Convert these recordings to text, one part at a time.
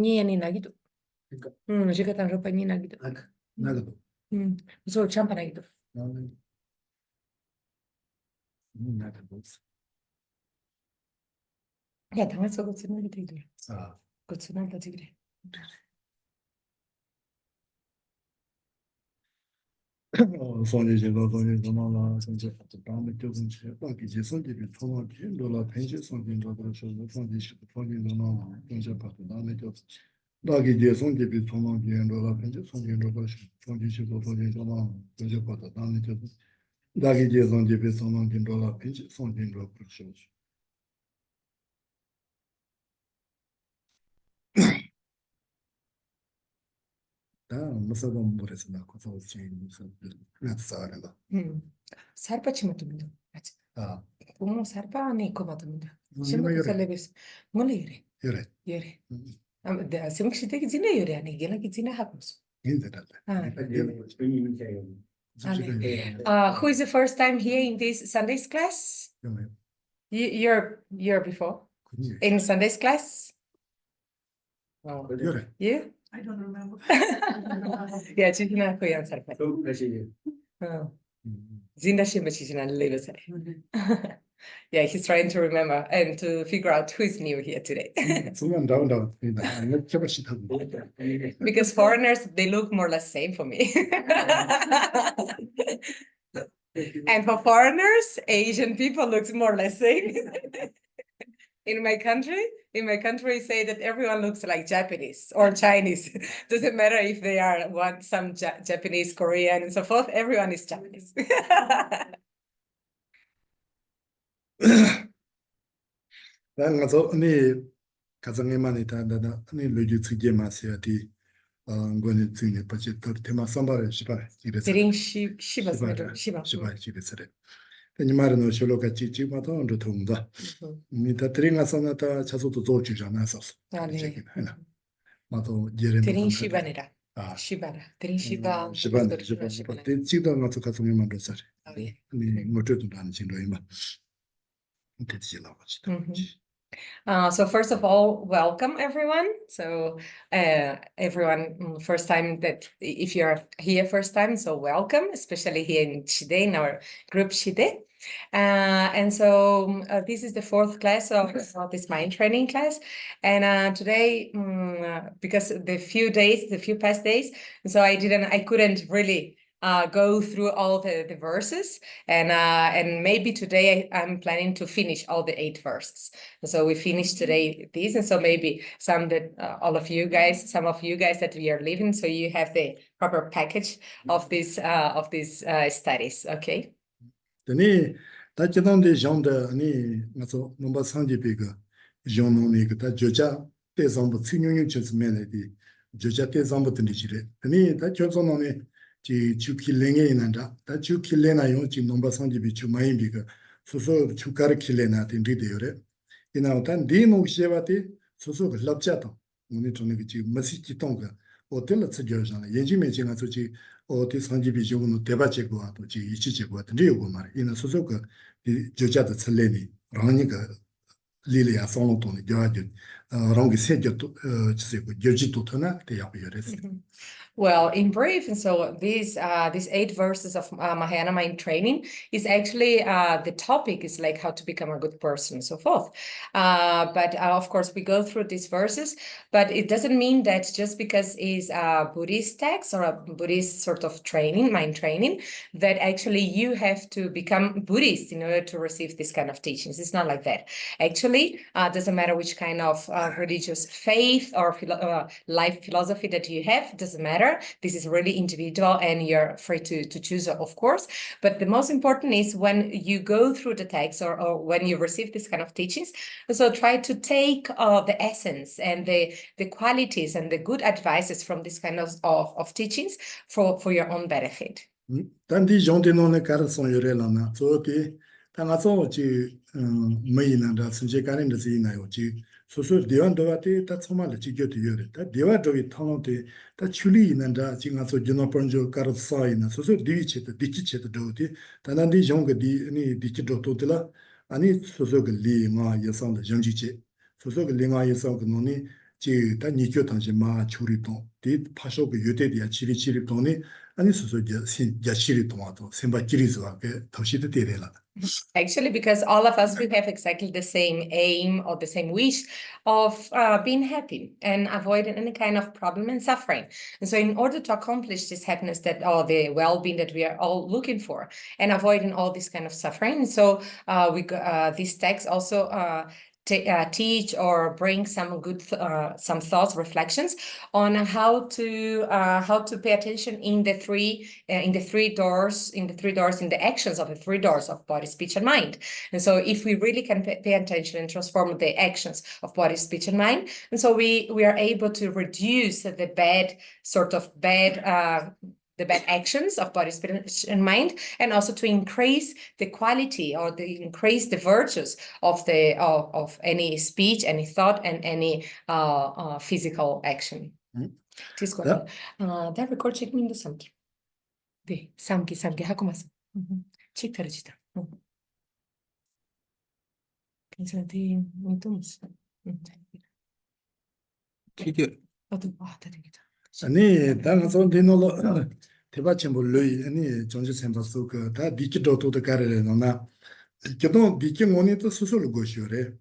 Niente nagido. Jika tan ropa ni nagido. Nagado. So champa nagido. Nagado. Ya tamam so gutsun nagido. Ah. Gutsun nagido. Sonje 제가 sonje 전화나 sonje 다음에 교수님 딱이 제 sonje 비 통화 비행도라 펜시 sonje 저도 저도 sonje sonje 전화 sonje 받고 다음에 교수 딱이 제 sonje 비 통화 비행도라 펜시 sonje 저도 sonje sonje 전화 sonje 받고 다음에 교수 딱이 제 sonje 비 통화 비행도라 펜시 sonje 저도 그렇죠. 다 무슨 모르겠으나 그래서 지금 무슨 나타나는 Sarpa chimatumdo. 아. Como sarpa ni komatumdo. Yore. Shimba kusalebes. Ngole Yore. yore. Da simuk shite ki zina yore ani gela ki zina hapus. Who is the first time here in this Sunday's class? You're before? In Sunday's class? Oh. You? I don't remember. Yeah, chitina koyan sarpa. Zinda shimba chitina lebes. Yeah, he's trying to remember and to figure out who is new here today. Because foreigners, they look more or less same for me. And for foreigners, Asian people looks more or less same. In my country, say that everyone looks like Japanese or Chinese. Doesn't matter if they are some Japanese, Korean, and so forth. Everyone is Japanese. 아니 가정에만 있다다 아니 로지 측에 마세야디 거는 중에 빠지 더 테마 선발을 시발 이래서 Tsering Shiba. 시베스레 이 말은 쇼로가 지지마도 언더 통다 미타 트링아 선나타 차소도 조지잖아서 네. 마도 예레 Tsering Shibanera. Shibara. Tsering Shiba. 시반 지도 나서 가정에만 됐어 니 못해도 안 진도이마 So first of all, welcome everyone. So everyone, first time that if you're here first time, so welcome, especially here in Chide, in our group Chide. And so this is the fourth class of this mind training class. And today, because the few past days, so I couldn't really go through all the verses, and maybe today I'm planning to finish all the 8 verses. So we finished today these, and so maybe some that some of you guys that we are leaving, so you have the proper package of these studies. Okay. Tani ta chidamde jangda ani ngaso nomba sangje pega jangno ka ta joja te zambu tsinyonyo chesmene di joja te zambu tindi chire. Tani ta chozono ne ji chuki lenge inanda ta chuki lena yo ji nomba sangje bi chu mayin bi ka soso chukar kilena tindi de yore. Ina ta di no shewati soso lapcha to muni tone ki masi chi tonga hotel tsigyo jana yenji me jinga so ji 어디 상집이 조금 대바제고 하도 지 이치제고 같은 리오고 말 이는 소소가 저자의 설레니 라니가 리리아 송로톤이 저아주 랑기 세죠 지세고 저지도 터나 대야고 열었어. Well, in brief, and so these 8 verses of Mahayana mind training is actually the topic is like how to become a good person and so forth. But of course, we go through these verses, but it doesn't mean that just because it's a Buddhist text or a Buddhist sort of training, mind training, that actually you have to become Buddhist in order to receive this kind of teachings. It's not like that. Actually, doesn't matter which kind of religious faith or life philosophy that you have, doesn't matter. This is really individual and you're free to choose, of course. But the most important is when you go through the text or when you receive this kind of teachings, so try to take the essence and the qualities and the good advices from this kind of teachings for your own benefit. 단디 정도는 가르쳐 요래라나 저기 당아서 지 메이나다 순제 가는데 지나요 지 소소 대원도한테 다 정말 지겨도 요래 다 대화적이 통한테 다 출리 있는다 지가서 주노번조 가르쳐이나 소소 디치도 디치체도 도디 단단디 정거디 아니 디치도 도들라 아니 소소가 리마 예상의 정지체 소소가 리마 예상 그노니 다 니교 당시 마 추리동 디 파쇼고 유대디야 치리치리동니 아니 소소게 야치리동아도 semba 기리즈와게 더시도 되래라. Actually, because all of us, we have exactly the same aim or the same wish of being happy and avoiding any kind of problem and suffering. And so in order to accomplish this happiness that or the well-being that we are all looking for and avoiding all this kind of suffering, so this text also teach or bring some good some thoughts, reflections on how to pay attention in the three doors in the actions of the three doors of body, speech, and mind. And so if we really can pay attention and transform the actions of body, speech, and mind, and so we are able to reduce the bad actions of body, spirit, and mind, and also to increase the quality or increase the virtues of any speech, any thought, and any physical action. 다 That record check me the samki. 네, samki 하고 맞어. 책 다르지다. 괜찮대. 좀 기계 다 되겠다. 아니 당선 되노로 대바침불로이 아니 정지 셈바스 그다 디키도도 가르레노나 기도 디키모니도 수술을 고시오래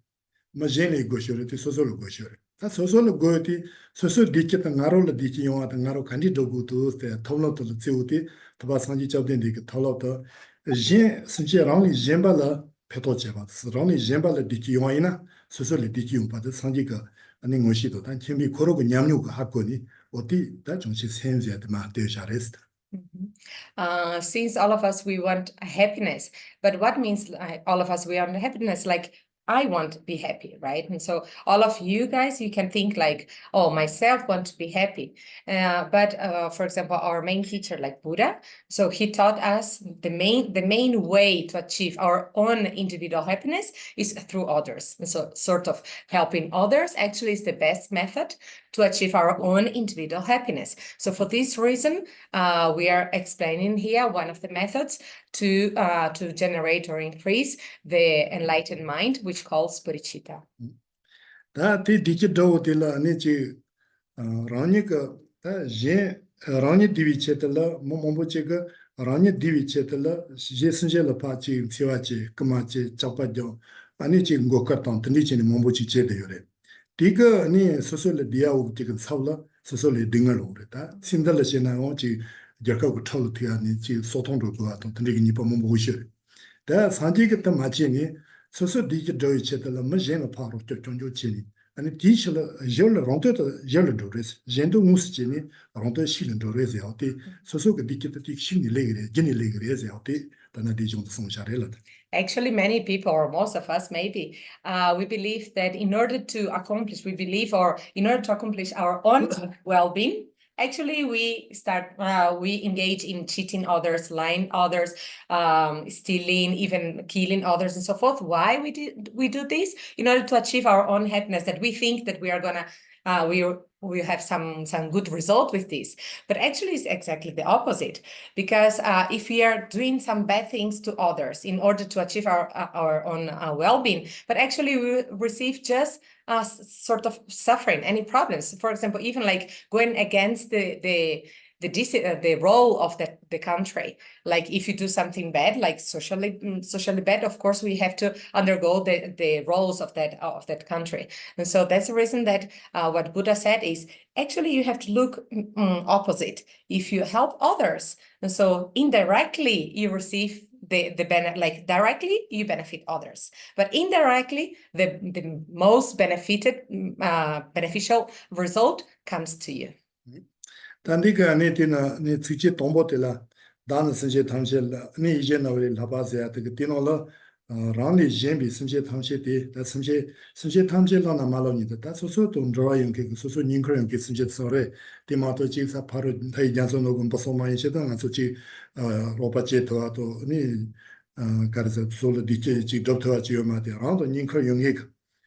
마제네 고시오래 수술을 고시오래 다 수술을 고티 수술 디키다 나로를 디키 용하다 나로 간디도고도 때 톨로도 찌우티 도바상지 잡된디 그 톨로도 제 순지랑이 젬발라 페토제바 스랑이 젬발라 디키 용이나 수술을 디키 용바도 상지가 아니 것이도 단 kim이 고르고 냠뇨가 하거니 어디 다 정신 센지한테 막 되셔야겠다. Since all of us, we want happiness, but what means all of us, we want happiness? Like, I want to be happy, right? And so all of you guys, you can think like, oh, myself want to be happy. But for example, our main teacher, like Buddha, so he taught us the main way to achieve our own individual happiness is through others. And so sort of helping others actually is the best method to achieve our own individual happiness. So for this reason, we are explaining here one of the methods to generate or increase the enlightened mind, which calls bodhicitta. 다 디지털 데라 아니지 라니가 제 라니 디비체텔라 모모보체가 라니 디비체텔라 제슨젤라 파치 티와치 그마치 잡아죠 아니지 고카탄 드니치니 모모치 제데요레 디가 아니 소솔레 디아우 지금 사울라 소솔레 딩을오레다 신달레시나 오지 저거고 털티아니 지 소통도 그거던 드니기 니빠 모모고시 다 산지겠다 마치니 소소 디지털 체텔라 마제나 파로 쩌종조치니 아니 디실라 열라 론테도 열도레스 젠도 무스치니 론테 실린도레스 야오티 소소가 디지털 디신이 레그레 지니 레그레스 야오티 다나 디종도 송샤레라. Actually, many people, or most of us maybe, we believe that in order to accomplish our own well-being, actually we engage in cheating others, lying others, stealing, even killing others, and so forth. Why we do this? In order to achieve our own happiness, that we think that we are gonna we have some good result with this, but actually it's exactly the opposite, because if we are doing some bad things to others in order to achieve our own well-being, but actually we receive just sort of suffering, any problems. For example, even like going against the role of the country. Like if you do something bad, like socially bad, of course we have to undergo the roles of that country. And so that's the reason that what Buddha said is actually you have to look opposite. If you help others, and so indirectly you receive the benefit, like directly you benefit others, but indirectly the most beneficial result comes to you. 단디가 아니티나 니 지지 동보텔라 다는 선제 탐실라 니 이제 나올 라바세야 그 디노라 라니 젬비 선제 탐실데 다 선제 탐실라나 말로니다 다 소소 돈드라용 그 소소 닝크랑 그 선제 서레 디마토 지사 바로 다이janso 녹음 버소마이 셰다나 소치 로바체토아토 니 가르자 솔로 디체 지 독터와 지오마데 라도 닝크 용익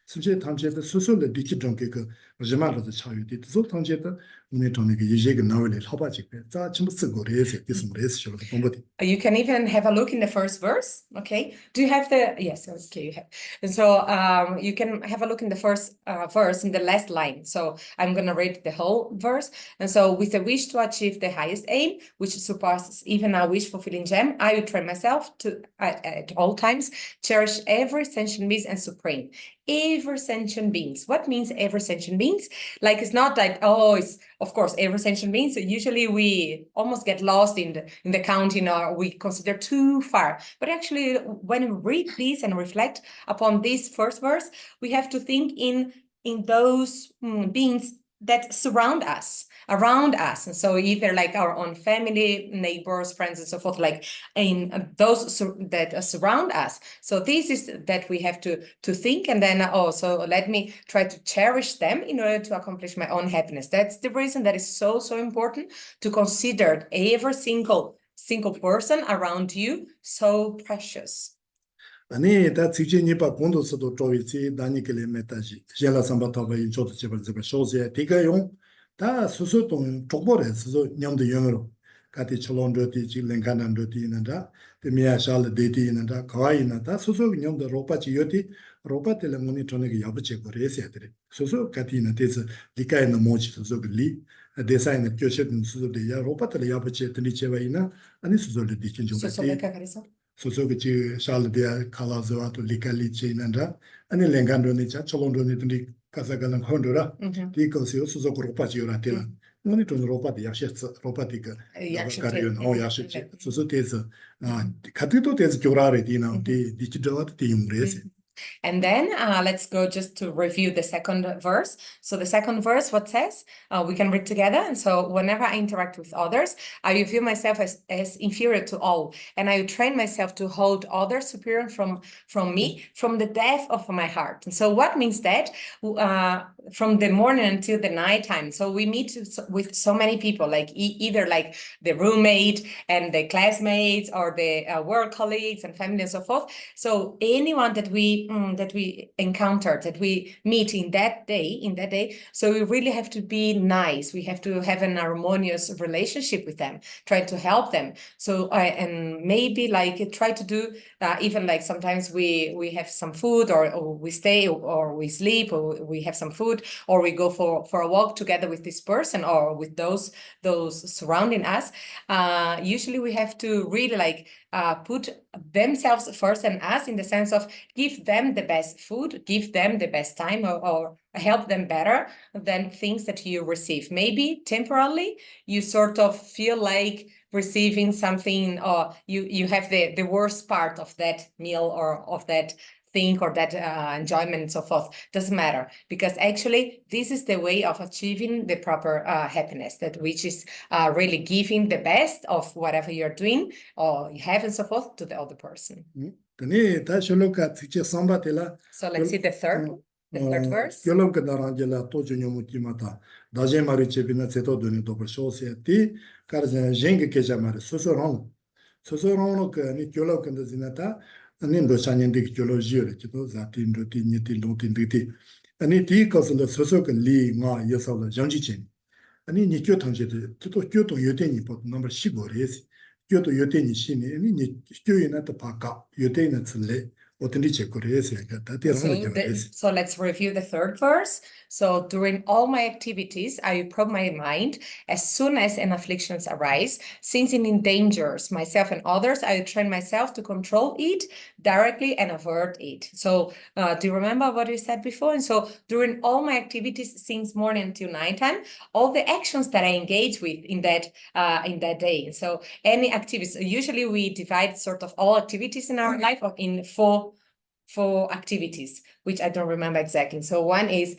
선제 탐실데 소소를 디치 동게 그 Rajamara the child did so Tanjeta, Unitonic, Yig Novel, Hobajik, Chimsigo, this race show the Bombati. You can even have a look in the first verse. Okay. Do you have the, yes, okay, you have. And so you can have a look in the first verse in the last line. So I'm going to read the whole verse. And so with a wish to achieve the highest aim, which surpasses even a wish fulfilling gem, I will train myself to at all times cherish every sentient being and supreme. Every sentient beings. What means every sentient beings? Like it's not that, oh, it's of course every sentient beings. Usually we almost get lost in the counting, or we consider too far. But actually, when we read this and reflect upon this first verse, we have to think in those beings that surround us, around us. And so either like our own family, neighbors, friends, and so forth, like in those that surround us. So this is that we have to think, and then also let me try to cherish them in order to accomplish my own happiness. That's the reason that is so important to consider every single person around you so precious. 아니 다 지진이바 공도서도 조이지 다니kel에 메타지 젤라 삼바타바 인초도 제벌제가 쇼세 디가용 다 수수동 족벌에서 냠도 영어로 가티 철론도티 질랭간단도티 있는다 데미아 샬 데티 있는다 가와이나다 수수 냠도 로파지 요티 로파텔레 모니터네게 야부체 거레세들이 수수 가티나 데스 리카이나 모치 수수글리 데사이나 교셰든 수수데 야 로파텔레 야부체 드리체바이나 아니 수수를 디킨 좀 소소기 샬드야 칼라즈와토 리칼리체인한다 아니 랭간도니 자 촐론도니 든디 카사갈랑 혼도라 디코시오 소소 그룹파지오라 테라 모니 돈 로파디 야셰츠 로파디가 가리온 오 야셰치 소소 테즈 카티도 테즈 교라레 디나 디 디치도트 디움레스. And then let's go just to review the second verse. So the second verse, what says? We can read together. And so whenever I interact with others, I will view myself as inferior to all. And I will train myself to hold others superior from me, from the depth of my heart. And so what means that? From the morning until the nighttime. So we meet with so many people, like either like the roommate and the classmates or the work colleagues and family and so forth. So anyone that we encounter, that we meet in that day, so we really have to be nice. We have to have an harmonious relationship with them, try to help them. So and maybe like try to do even like sometimes we have some food, or we stay, or we sleep, or we have some food, or we go for a walk together with this person or with those surrounding us. Usually we have to really like put themselves first and us, in the sense of give them the best food, give them the best time, or help them better than things that you receive. Maybe temporarily you sort of feel like receiving something, or you have the worst part of that meal or of that thing or that enjoyment and so forth. Doesn't matter, because actually this is the way of achieving the proper happiness, that which is really giving the best of whatever you're doing or you have and so forth to the other person. So let's see the third verse. Nindo Shanyandik Geology, Zatin, Rotinity, Lotinity, and it equals the Sosok Li Ma Yasala Janjichin. And in Nikyotanjit, Kyoto Yoteni put number Shibores, Kyoto Yoteni Shini, and in Kyoin at the Paka, Yoten at Sele, Oteniche Kores. So let's review the third verse. So during all my activities, I probe my mind as soon as an affliction arise, since it endangers myself and others, I train myself to control it directly and avert it. So do you remember what we said before? And so during all my activities, since morning until nighttime, all the actions that I engage with in that day. And so any activities, usually we divide sort of all activities in our life in four activities, which I don't remember exactly. So one is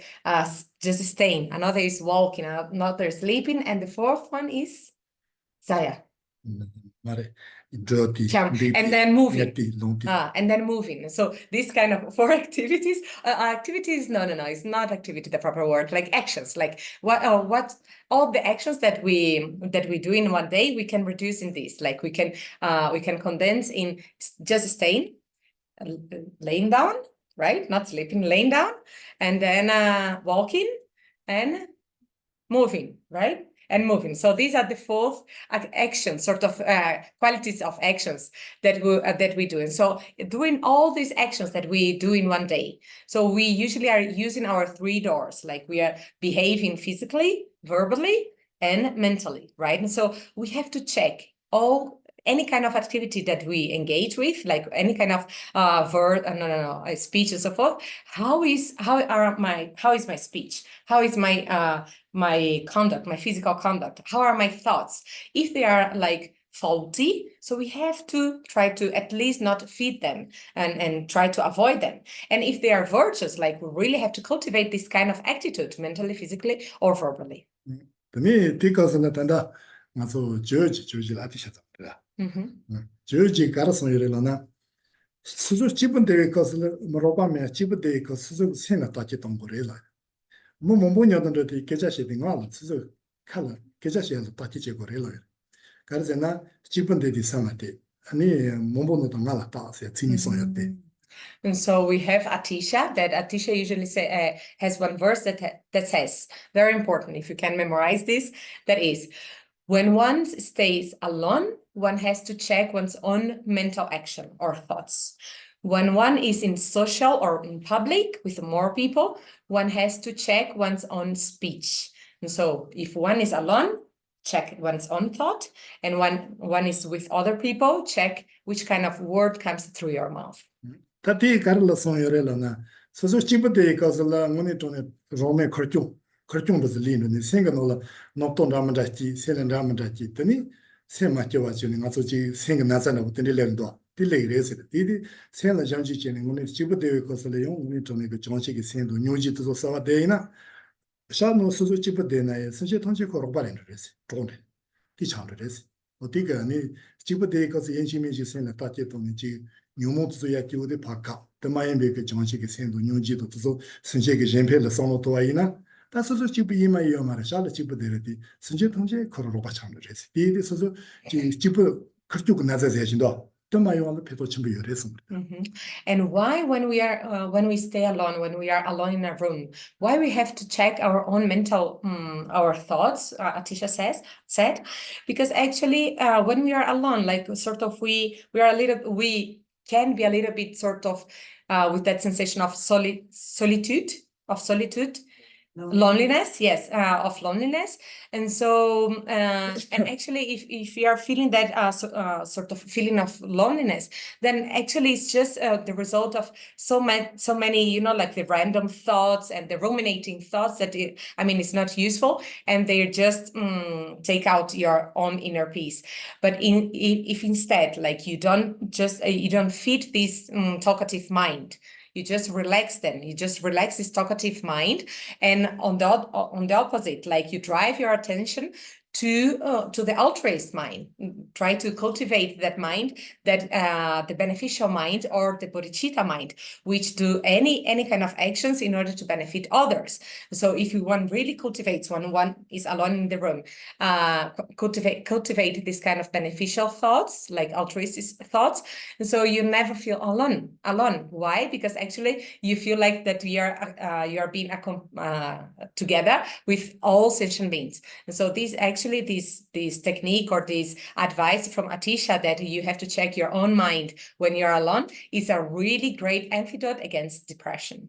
just staying, another is walking, another is sleeping, and the fourth one is Zaya. And then moving. So these kind of four activities. No, it's not activity, the proper word. Like actions, like what all the actions that we do in one day, we can reduce in this. Like we can condense in just staying, laying down, right? Not sleeping, laying down, and then walking, and moving, right? And moving. So these are the four actions, sort of qualities of actions that we do. And so doing all these actions that we do in one day. So we usually are using our three doors, like we are behaving physically, verbally, and mentally, right? And so we have to check any kind of activity that we engage with, like any kind of speech and so forth. How is my speech? How is my conduct, my physical conduct? How are my thoughts? If they are like faulty, so we have to try to at least not feed them and try to avoid them. And if they are virtuous, like we really have to cultivate this kind of attitude, mentally, physically, or verbally. 근데 디커스는 단다 맞아 조지 라티샤다. 조지 가르선 이래라나 수수 집은 되게 것을 뭐로바면 집은 되게 그 수수 생각 다치 동거래라. 뭐 몸보냐던데 계자시 된거 수수 칼라 계자시에서 다치 제거래라. 가르잖아 집은 되게 상한테 아니 몸보는 동안라 다세 진이 소였대. And so we have Atisha, that Atisha usually has one verse that says, very important, if you can memorize this, that is, when one stays alone, one has to check one's own mental action or thoughts. When one is in social or in public with more people, one has to check one's own speech. And so if one is alone, check one's own thought. And when one is with other people, check which kind of word comes through your mouth. Tati karla son yorelana soso chibde kasala ngone tone rome khorchung bas lin ne senga nola nokton ramanda chi selen ramanda chi tani sema chewa chi nga so chi senga na sana tani len do ti le rese ti sen la janji chi ngone chibde kasala yong ngone tone ke jongchi ki sen do nyoji to sa wa de na sha no soso chibde na ye senje tongchi ko roba len rese tone ti chang rese o ti ga ni chibde kas yen chi me chi sen la ta che tone chi 뉴모도 야기오데 바카 드마이베게 정식의 생도 뉴지도 또 선제게 젠펠을 선호도 와이나 다소소 집이 이마이요 말에 샬 집들이 선제 통제 거로 바창을 했어. 이게 소소 집 그쪽 나자세 하신다. 드마이요 페도 좀 요래서. And why when we stay alone, when we are alone in a room, why we have to check our own mental our thoughts, Atisha said, because actually when we are alone, like sort of we can be a little bit sort of with that sensation of solitude, loneliness, yes, of loneliness. And so and actually if you are feeling that sort of feeling of loneliness, then actually it's just the result of so many like the random thoughts and the ruminating thoughts that it's not useful, and they just take out your own inner peace. But if instead, like you don't feed this talkative mind, you just relax them. You just relax this talkative mind, and on the opposite, like you drive your attention to the altruist mind. Try to cultivate that mind, that the beneficial mind or the bodhicitta mind, which do any kind of actions in order to benefit others. So if one really cultivates one is alone in the room, cultivate this kind of beneficial thoughts, like altruistic thoughts, and so you never feel alone. Why? Because actually you feel like that you are being together with all sentient beings. And so this technique or this advice from Atisha that you have to check your own mind when you're alone is a really great antidote against depression.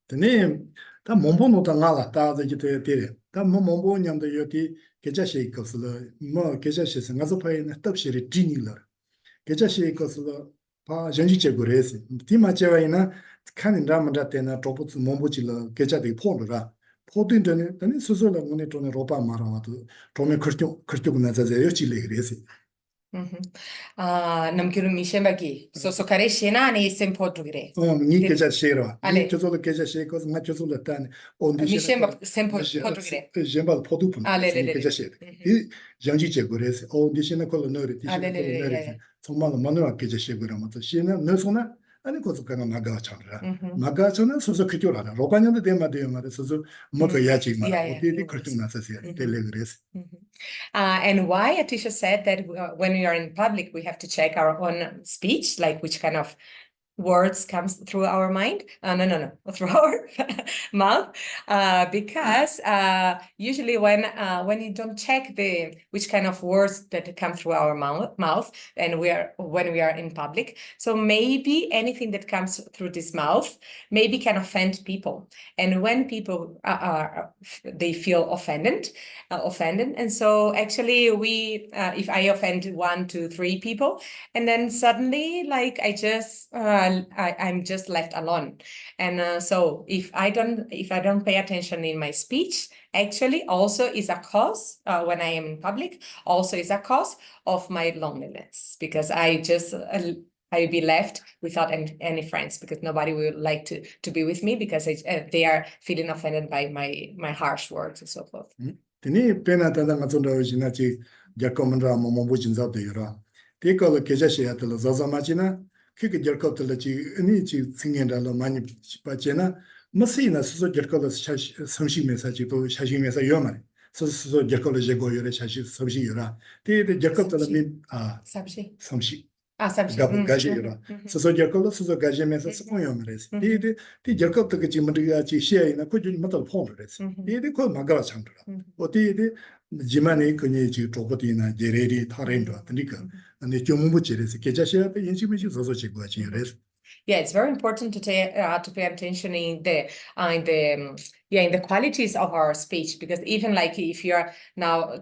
다 몸보노다 나라 다지 되게 다 몸보 냠도 요티 계자시 것을 뭐 계자시서 가서 파이는 답시리 진이라 계자시 것을 바 전지제 그래서 디마제와이나 칸인 라만다 때나 도부스 몸보지라 계자데 포르라 포든데네 아니 스스로가 문에 돈에 로바 말아와도 돈에 그렇게 나자제 요치래 그래서 Namkiru Mishembagi. So kare shena ne sempo drugre. Ni keja shera. Ni chozolo keja sheko, na chozolo tan. Mishemba sempo drugre. Jemba podupun. Keja shera. I janji chegures. Dishina kolo nori. Dishina kolo nori. Somalo manua keja shegura mato. Shina nesona. 아니 고속가가 마가잖아. 마가잖아 소소 그쪽으로 로바냐도 대마대마데 소소 뭐가 야지마. 어디디 그렇게 나서세요. 텔레그레스. And why Atisha said that when we are in public we have to check our own speech, like which kind of words comes through our mind. No, through our mouth, because usually when you don't check which kind of words that come through our mouth, and when we are in public, so maybe anything that comes through this mouth maybe can offend people, and when people they feel offended, and so actually if I offend 1, 2, 3 people, and then suddenly like I'm just left alone. And so if I don't pay attention in my speech, actually also is a cause when I am in public, also is a cause of my loneliness, because I be left without any friends, because nobody will like to be with me, because they are feeling offended by my harsh words and so forth. Tini pena tanda nga tsunda uji na chi gyarkomandra momombo jinzab de yura. Te kola keja sheya tala zaza ma chi na, kika gyarkop tala chi ini chi tsingenda la mani pa chi na, masi na suso gyarkola samshi mesa chi to shashi mesa yo mara. Suso gyarkola jego yore shashi samshi yura. Te gyarkop tala mi samshi. Gaji yura. Suso gyarkola suso gaji mesa sapon yo mara. Te gyarkop taka chi mandriga chi sheya ina ko juni matal pong resi. Te ko magala chandra. 어디에 지만의 그녀의 지금 조보디나 제레리 타렌도 그러니까 근데 좀 무지래서 계좌시에 인식이 있어서 지금 같이 그래서 Yeah, it's very important to pay attention in the qualities of our speech, because even like if you're now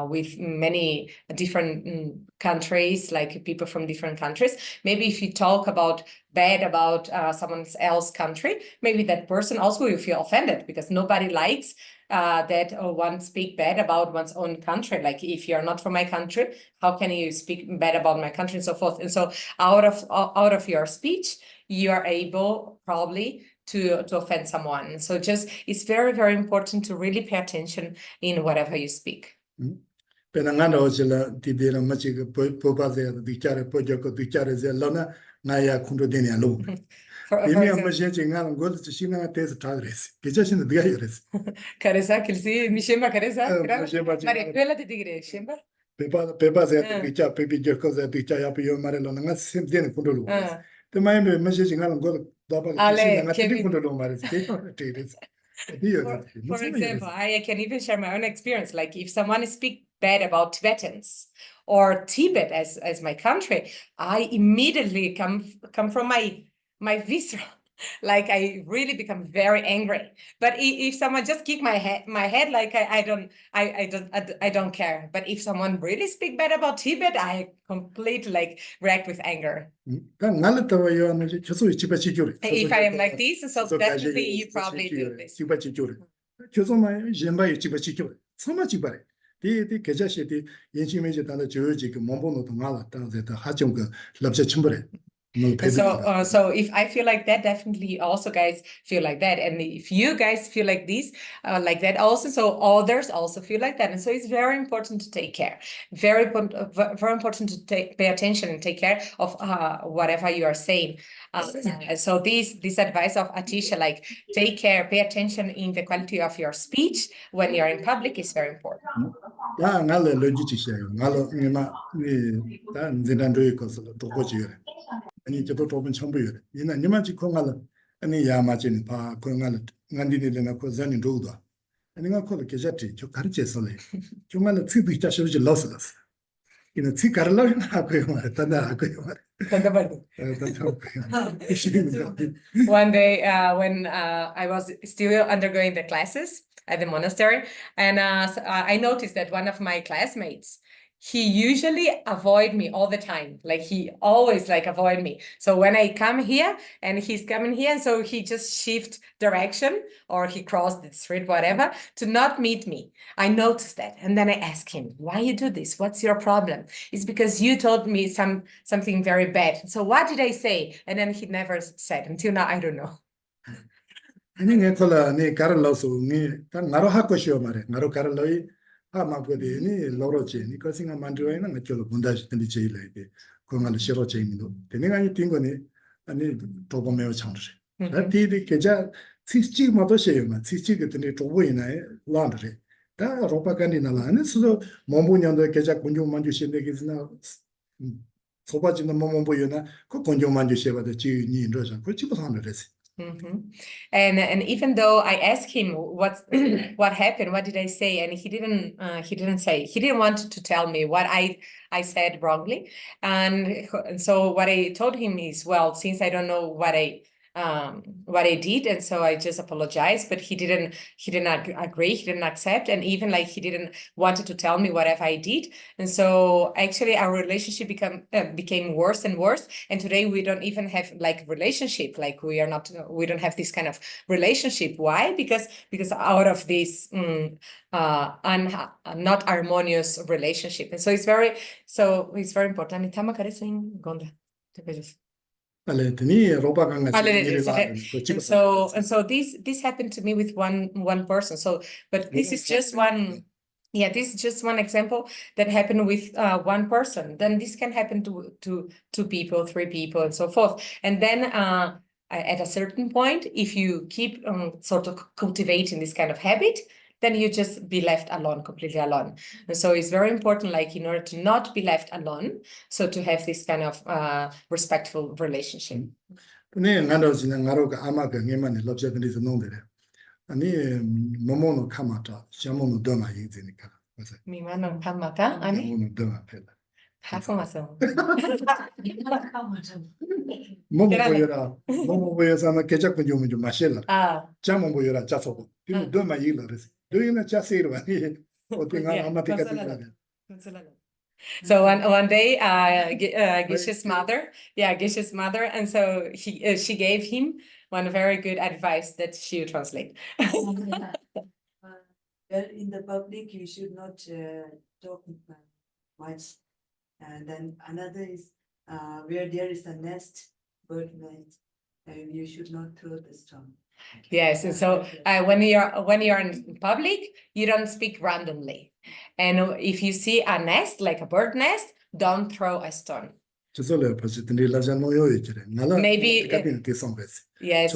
with many different countries, like people from different countries, maybe if you talk bad about someone else's country, maybe that person also will feel offended, because nobody likes that one speak bad about one's own country. Like if you're not from my country, how can you speak bad about my country and so forth? And so out of your speech, you are able probably to offend someone. So just it's very, very important to really pay attention in whatever you speak. Careza, que sí, mi shemba careza, María Cuela te tigre, shemba. Pepa zeta bicha, pepi jerko zeta bicha ya piyo mare lo nga sim dene kundulu. Te mai me message nga ngo daba kisi nga tini kundulu mare. For example, I can even share my own experience. Like if someone speaks bad about Tibetans or Tibet as my country, I immediately come from my visceral. Like I really become very angry. But if someone just kick my head, like I don't care. But if someone really speak bad about Tibet, I completely like react with anger. If I am like this, so definitely you probably do this. So if I feel like that, definitely you also guys feel like that, and if you guys feel like this, like that also, so others also feel like that, and so it's very important to take care, very important to pay attention and take care of whatever you are saying. So this advice of Atisha, like take care, pay attention in the quality of your speech when you're in public is very important. 아니 저도 좁은 청부여. 이나 니만지 공갈 아니 야마진 바 공갈 간디네나 코자니 로도. 아니가 코도 계자티 저 가르쳐서래. 정말 츠도 있다셔지 러스러스. 이나 츠 가르라 하고요 말 단다 하고요 말. One day when I was still undergoing the classes at the monastery, and I noticed that one of my classmates, he usually avoid me all the time. Like he always like avoid me. So when I come here and he's coming here, and so he just shift direction or he crossed the street, whatever, to not meet me. I noticed that. And then I asked him, why you do this? What's your problem? It's because you told me something very bad. So what did I say? And then he never said. Until now, I don't know. 아니 내가 네 가르러서 네 나로 하고 싶어 말해. 나로 가르러이 아마고데 니 로로제 니 거싱가 만들어이나 나절로 본다시 든지 제일레데 그거는 싫어 제임도 내가 이 띵거니 아니 도보메어 창르세 나티디 계자 치치 마도셰요마 치치 그때 도보이나에 란드레 다 로파간디나라 아니 스도 몽부년도 계자 군중 만주신데 기스나 소바지는 뭐뭐 보이나 그 건조만 주셔봐도 지니 인도자 그 집어 하는 거지. And even though I asked him what happened, what did I say, and he didn't say. He didn't want to tell me what I said wrongly, and so what I told him is, well, since I don't know what I did, and so I just apologized, but he didn't agree, he didn't accept, and even like he didn't wanted to tell me whatever I did, and so actually our relationship became worse and worse, and today we don't even have like relationship, like we don't have this kind of relationship. Why? Because out of this not harmonious relationship, and so it's very important. And so this happened to me with one person. So, but this is just one. Yeah, this is just one example that happened with one person. Then this can happen to two people, three people, and so forth. And then at a certain point, if you keep sort of cultivating this kind of habit, then you just be left alone, completely alone. And so it's very important, like in order to not be left alone, so to have this kind of respectful relationship. 네, 나로가 아마가 네만이 럽자들이서 농데래. 아니 모모노 카마타, 샤모노 더마 이제니까. 맞아. 미만은 카마타 아니? 모모노 더마 펠라. 하소마서. 모모 보여라. 모모 보여서는 개작분 좀 마실라. 아. 자모 보여라 자소고. 이거 더마 이러래서. 너희는 자세로 아니. 어떻게 아마티가 되잖아. So one day, Geshe's mother, and so she gave him one very good advice that she translate. Well, in the public, you should not talk much. And then another is where there is a nest, bird nest, and you should not throw the stone. Yes, and so when you're in public, you don't speak randomly. And if you see a nest, like a bird nest, don't throw a stone. Maybe, yes,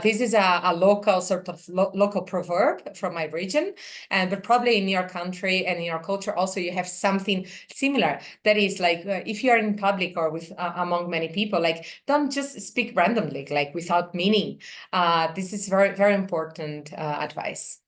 this is a local sort of local proverb from my region, but probably in your country and in your culture also you have something similar. That is like if you are in public or with among many people, like don't just speak randomly, like without meaning. This is very, very important advice.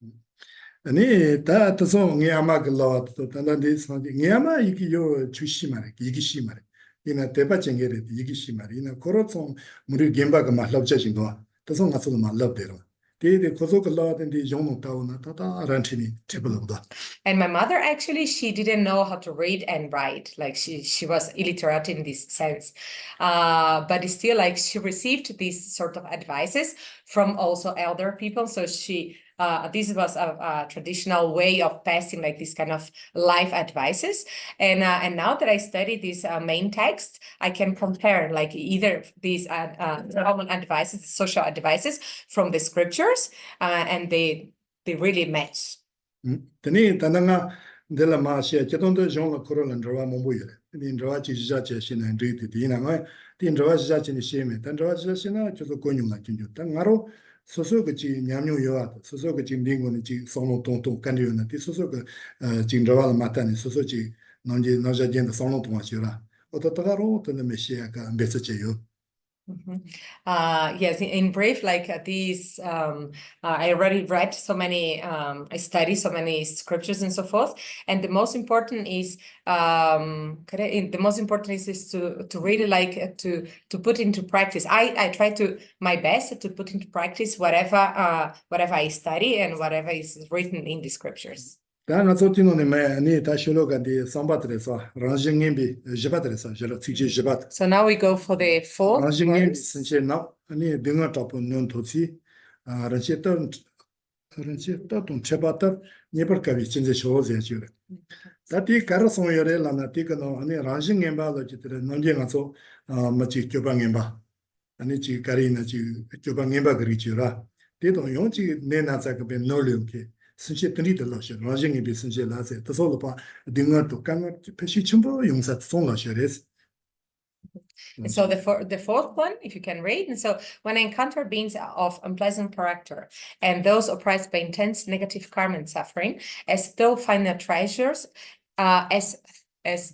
아니 다 뜻은 니아마글로 또 단단히 선지 니아마 이기요 주시마래 이기시마래 이나 대바쟁게래 이기시마래 이나 코로송 우리 gem바가 말럽자진 거 뜻은 가서도 말럽대로 데데 고속글로든지 용노 타오나 타다 아란티니 테블로도. And my mother actually she didn't know how to read and write, like she was illiterate in this sense, but still like she received these sort of advices from also elder people, so she this was a traditional way of passing like this kind of life advices, and now that I study this main text, I can compare like either these common advices, social advices from the scriptures, and they really match. 드니 단나가 델라 마시아 제동도 종로 코로는 드와 몸보이래. 니 드와 지지자체 신은 드이디 디나가 딘 드와 지자체니 시메 단 드와 지자체나 저도 권용나 진주 땅가로 소소그지 냠뇨 요아 소소그지 링고니 지 소노 통통 간디오나 디 소소그 진드와 마타니 소소지 논지 노자젠도 소노 통하시라 어떠다가로 어떤 메시아가 메시지요. Yes, in Brave, like these, I already read so many, I study so many scriptures and so forth. And the most important is, to really like to put into practice. I try my best to put into practice whatever I study and whatever is written in the scriptures. 다나 소티노네 메니 다쇼로가디 삼바트레서 랑징임비 지바트레서 저러 티지 지바트. So now we go for the fourth 랑징임비 선체나 아니 등어 tap은 토치 랑체터 돈 체바터 니버카비 진제 쇼제 주래. 다티 카르송요레 라나티카노 아니 랑징임바로 지트레 논제가서 마치 교방임바 아니 지 카리나 지 교방임바 그리지라. 대도 용지 내나자가 노르용케 선체 드리들 러셔 라징이 비선체 라세 더서로바 등어도 강어 표시 첨부 용사 송러셔레스. And so the fourth one, if you can read, and so when I encounter beings of unpleasant character and those oppressed by intense negative karma and suffering, as though finding their treasures, as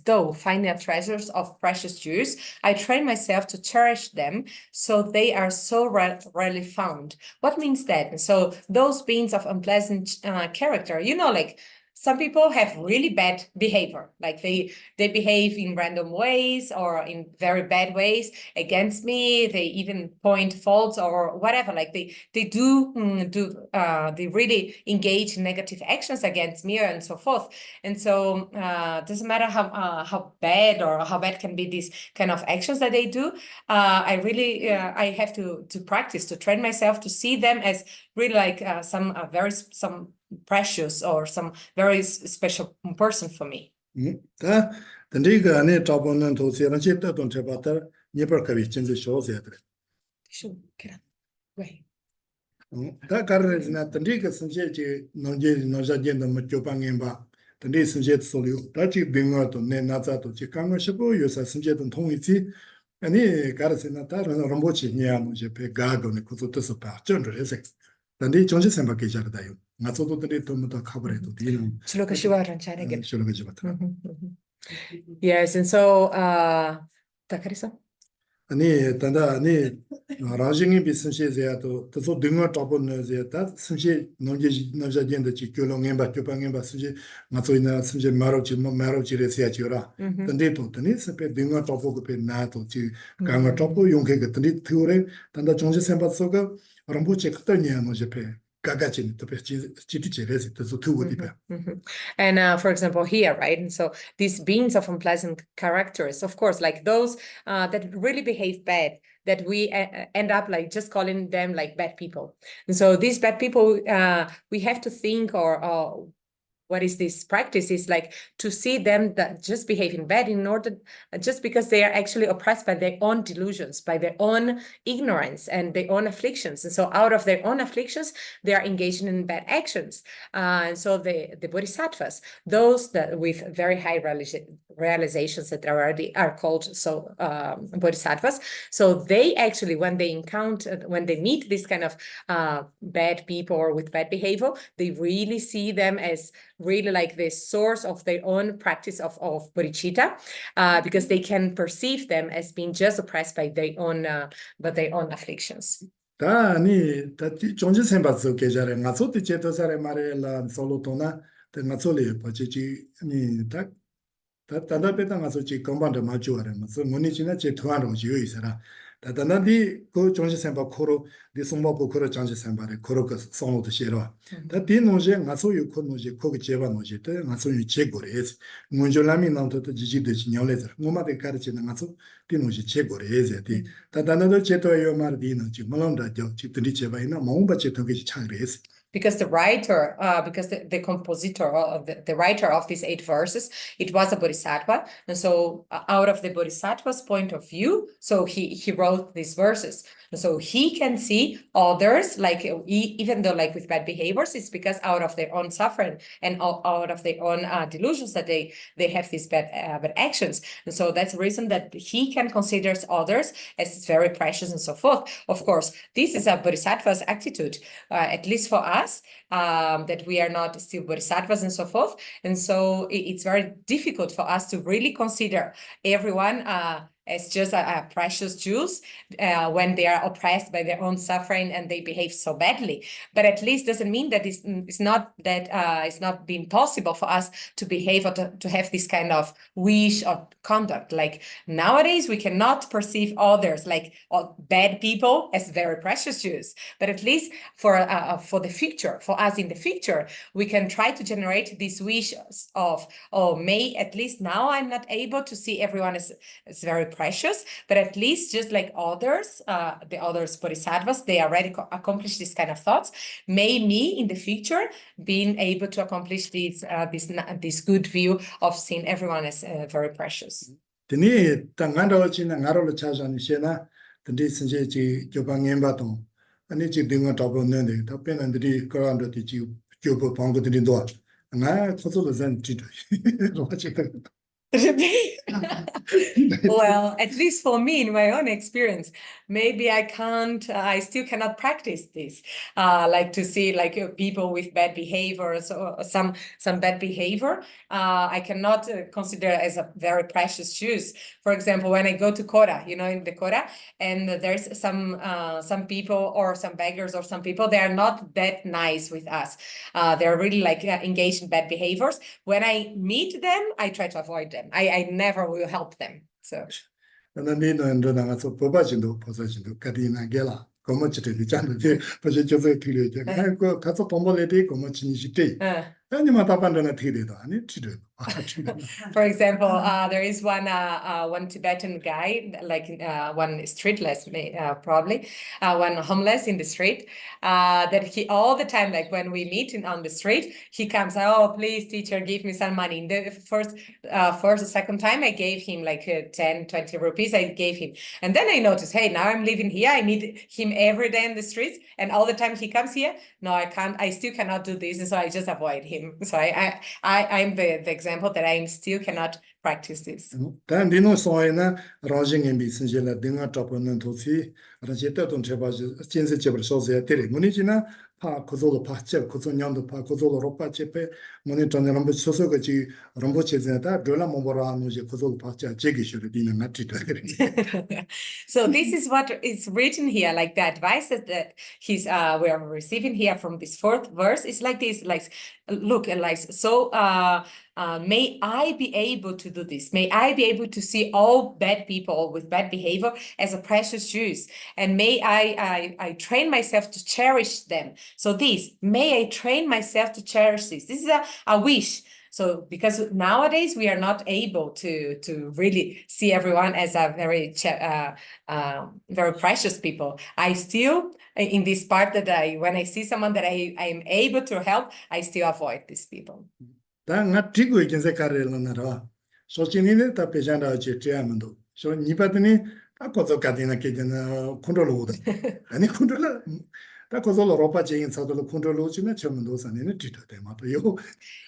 though finding their treasures of precious jewels, I train myself to cherish them, so they are so rarely found. What means that? And so those beings of unpleasant character, you know, like some people have really bad behavior, like they behave in random ways or in very bad ways against me. They even point faults or whatever. Like they really engage in negative actions against me and so forth. And so doesn't matter how bad or how bad can be these kind of actions that they do. I have to practice, to train myself to see them as really like some precious or some very special person for me. 다 근데가 안에 잡는 도시랑 집도 잡았다. 니버까지 진짜 쇼세들. Right. 다 가르즈나 근데가 선제지 노자견도 뭐 교방인바. 근데 선제 소리요. 다지 빙어도 내 나자도 지 강어시고 요사 선제도 통이지. 아니 가르즈나 다른 롬보치 냐노 제페 가고네 그것도 봐. 전주에서 근데 정신 생각이 잘다요. 나서도 근데 또 커버해도 되는. Yes, and so Takarisa? 아니 단다 아니 라징이 비슷해서야도 또 등어 잡은데다 순시 노자견의 지교롱에 받교방에 받순시 맞소이나 순시 마로지레스야 지라 근데 또 드니 스페 등어 잡고 그 나도 지 강어 잡고 용케 같은데 thứ 단다 정지 생각서가 람보체 같더냐 노제페 가가진 또 지티체레스 또 투고디바. And for example here, right, and so these beings of unpleasant characters, of course, like those that really behave bad, that we end up like just calling them like bad people. And so these bad people, we have to think or what is this practice is like to see them that just behaving bad in order just because they are actually oppressed by their own delusions, by their own ignorance and their own afflictions. And so out of their own afflictions, they are engaging in bad actions. And so the bodhisattvas, those that with very high realizations that already are called so bodhisattvas. So they actually, when they meet this kind of bad people or with bad behavior, they really see them as really like the source of their own practice of bodhicitta, because they can perceive them as being just oppressed by their own afflictions. 다 아니 다 정신 생각서 계절에 나서도 제도 사람 말에라 솔로토나 나솔이 버지지 아니 다 단답에다 가서 지 건반도 맞주하래. 그래서 문이지나 제 통화로 지어 있어라. 다단디 그 정신 생각 코로 네 송마고 코로 정신 생각에 코로가 송로도 싫어. 다 디노제 가서 요코노제 거기 제반노제 때 가서 이 제고레스. 문줄라미 나한테도 지지듯이 녀래서 뭐마데 가르치는 가서 디노제 제고레스. 다단도 제도요 말디노 지 몰론다죠. 지들이 제바이나 마음바 제도게 창레스. Because the writer, because the compositor, the writer of these 8 verses, it was a bodhisattva. And so out of the bodhisattva's point of view, so he wrote these verses. And so he can see others, like even though like with bad behaviors, it's because out of their own suffering and out of their own delusions that they have these bad actions. And so that's the reason that he can consider others as very precious and so forth. Of course, this is a bodhisattva's attitude, at least for us, that we are not still bodhisattvas and so forth. And so it's very difficult for us to really consider everyone as just a precious jewels when they are oppressed by their own suffering and they behave so badly. But at least doesn't mean that it's not being possible for us to behave or to have this kind of wish or conduct. Like nowadays, we cannot perceive others like bad people as very precious jewels. But at least for the future, for us in the future, we can try to generate this wish of, may at least now I'm not able to see everyone as very precious, but at least just like others, the others bodhisattvas, they already accomplished this kind of thoughts. May me in the future being able to accomplish this good view of seeing everyone as very precious. 드니 당간도 지나 나로로 찾아니시나 근데 신제지 교방엠바도 아니 지 등어 잡았는데 답변들이 그런데 지 교부 방거들인도 나 소소도 전 지도 로지다 Well, at least for me, in my own experience, maybe I still cannot practice this. Like to see like people with bad behaviors or some bad behavior, I cannot consider as a very precious shoes. For example, when I go to Kora, in the Kora, and there's some people or some beggars or some people, they are not that nice with us. They're really like engaged in bad behaviors. When I meet them, I try to avoid them. I never will help them. So. For example, there is one Tibetan guy, like one streetless, probably one homeless in the street, that he all the time, like when we meet on the street, he comes, oh, please, teacher, give me some money. In the second time, I gave him like 10, 20 rupees, I gave him. And then I noticed, hey, now I'm living here, I meet him every day in the streets, and all the time he comes here, no, I can't, I still cannot do this, and so I just avoid him. So I'm the example that I still cannot practice this. So this is what is written here, like the advice that we are receiving here from this fourth verse is like this, like, look, like, so may I be able to do this. May I be able to see all bad people with bad behavior as a precious juice. And may I train myself to cherish them. So may I train myself to cherish this. This is a wish. So because nowadays we are not able to really see everyone as a very very precious people. I still, in this part that when I see someone that I am able to help, I still avoid these people.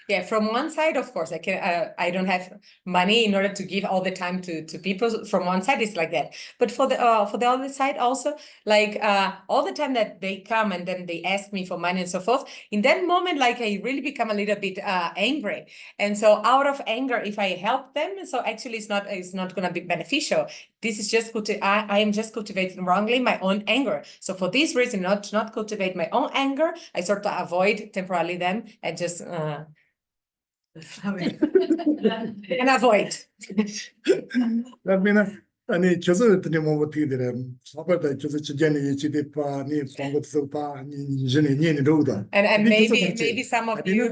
Yeah, from one side, of course, I don't have money in order to give all the time to people. From one side, it's like that. But for the other side also, like all the time that they come and then they ask me for money and so forth, in that moment, like I really become a little bit angry. And so out of anger, if I help them, so actually it's not going to be beneficial. This is just I am just cultivating wrongly my own anger. So for this reason, not cultivate my own anger, I sort of avoid temporarily them and just and avoid. 아니 교수들이 뭐 어떻게 되래? 사발다 교수 주제는 이치대 파니 송것서 파 니전에 니로다. And maybe some of you.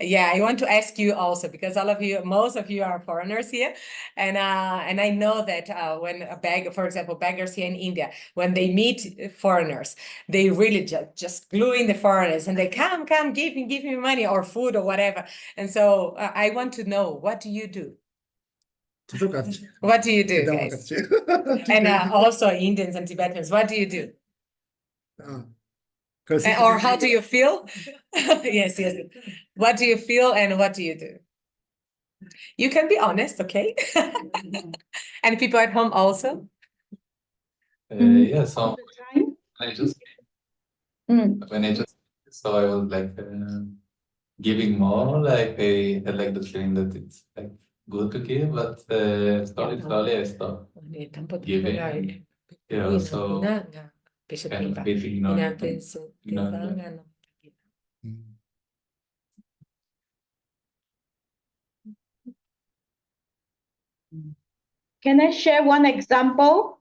Yeah, I want to ask you also, because most of you are foreigners here, and I know that when for example, beggars here in India, when they meet foreigners, they really just glue in the foreigners and they come, give me money or food or whatever. And so I want to know, what do you do? What do you do, guys? And also Indians and Tibetans, what do you do? Or how do you feel? Yes. What do you feel and what do you do? You can be honest, okay? And people at home also? Yeah, so when I just so I was like giving more, like I had like the feeling that it's like good to give, but slowly I stopped giving. Yeah, so kind of getting Can I share one example?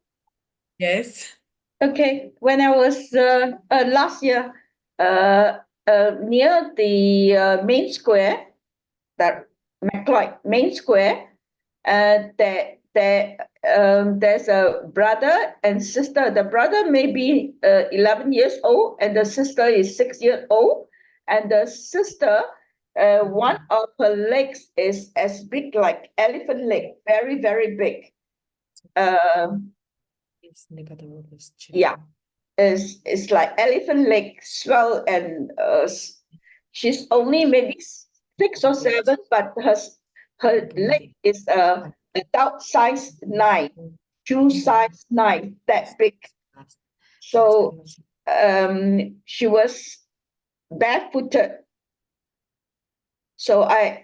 Yes. Okay, when I was last year near the main square, that McLeod main square, there's a brother and sister. The brother may be 11 years old, and the sister is 6 years old. And the sister, one of her legs is as big like elephant leg, very, very big. Yeah, it's like elephant leg swell, and she's only maybe 6 or 7, but her leg is a adult size 9, shoe size 9, that big. So she was barefooted. So I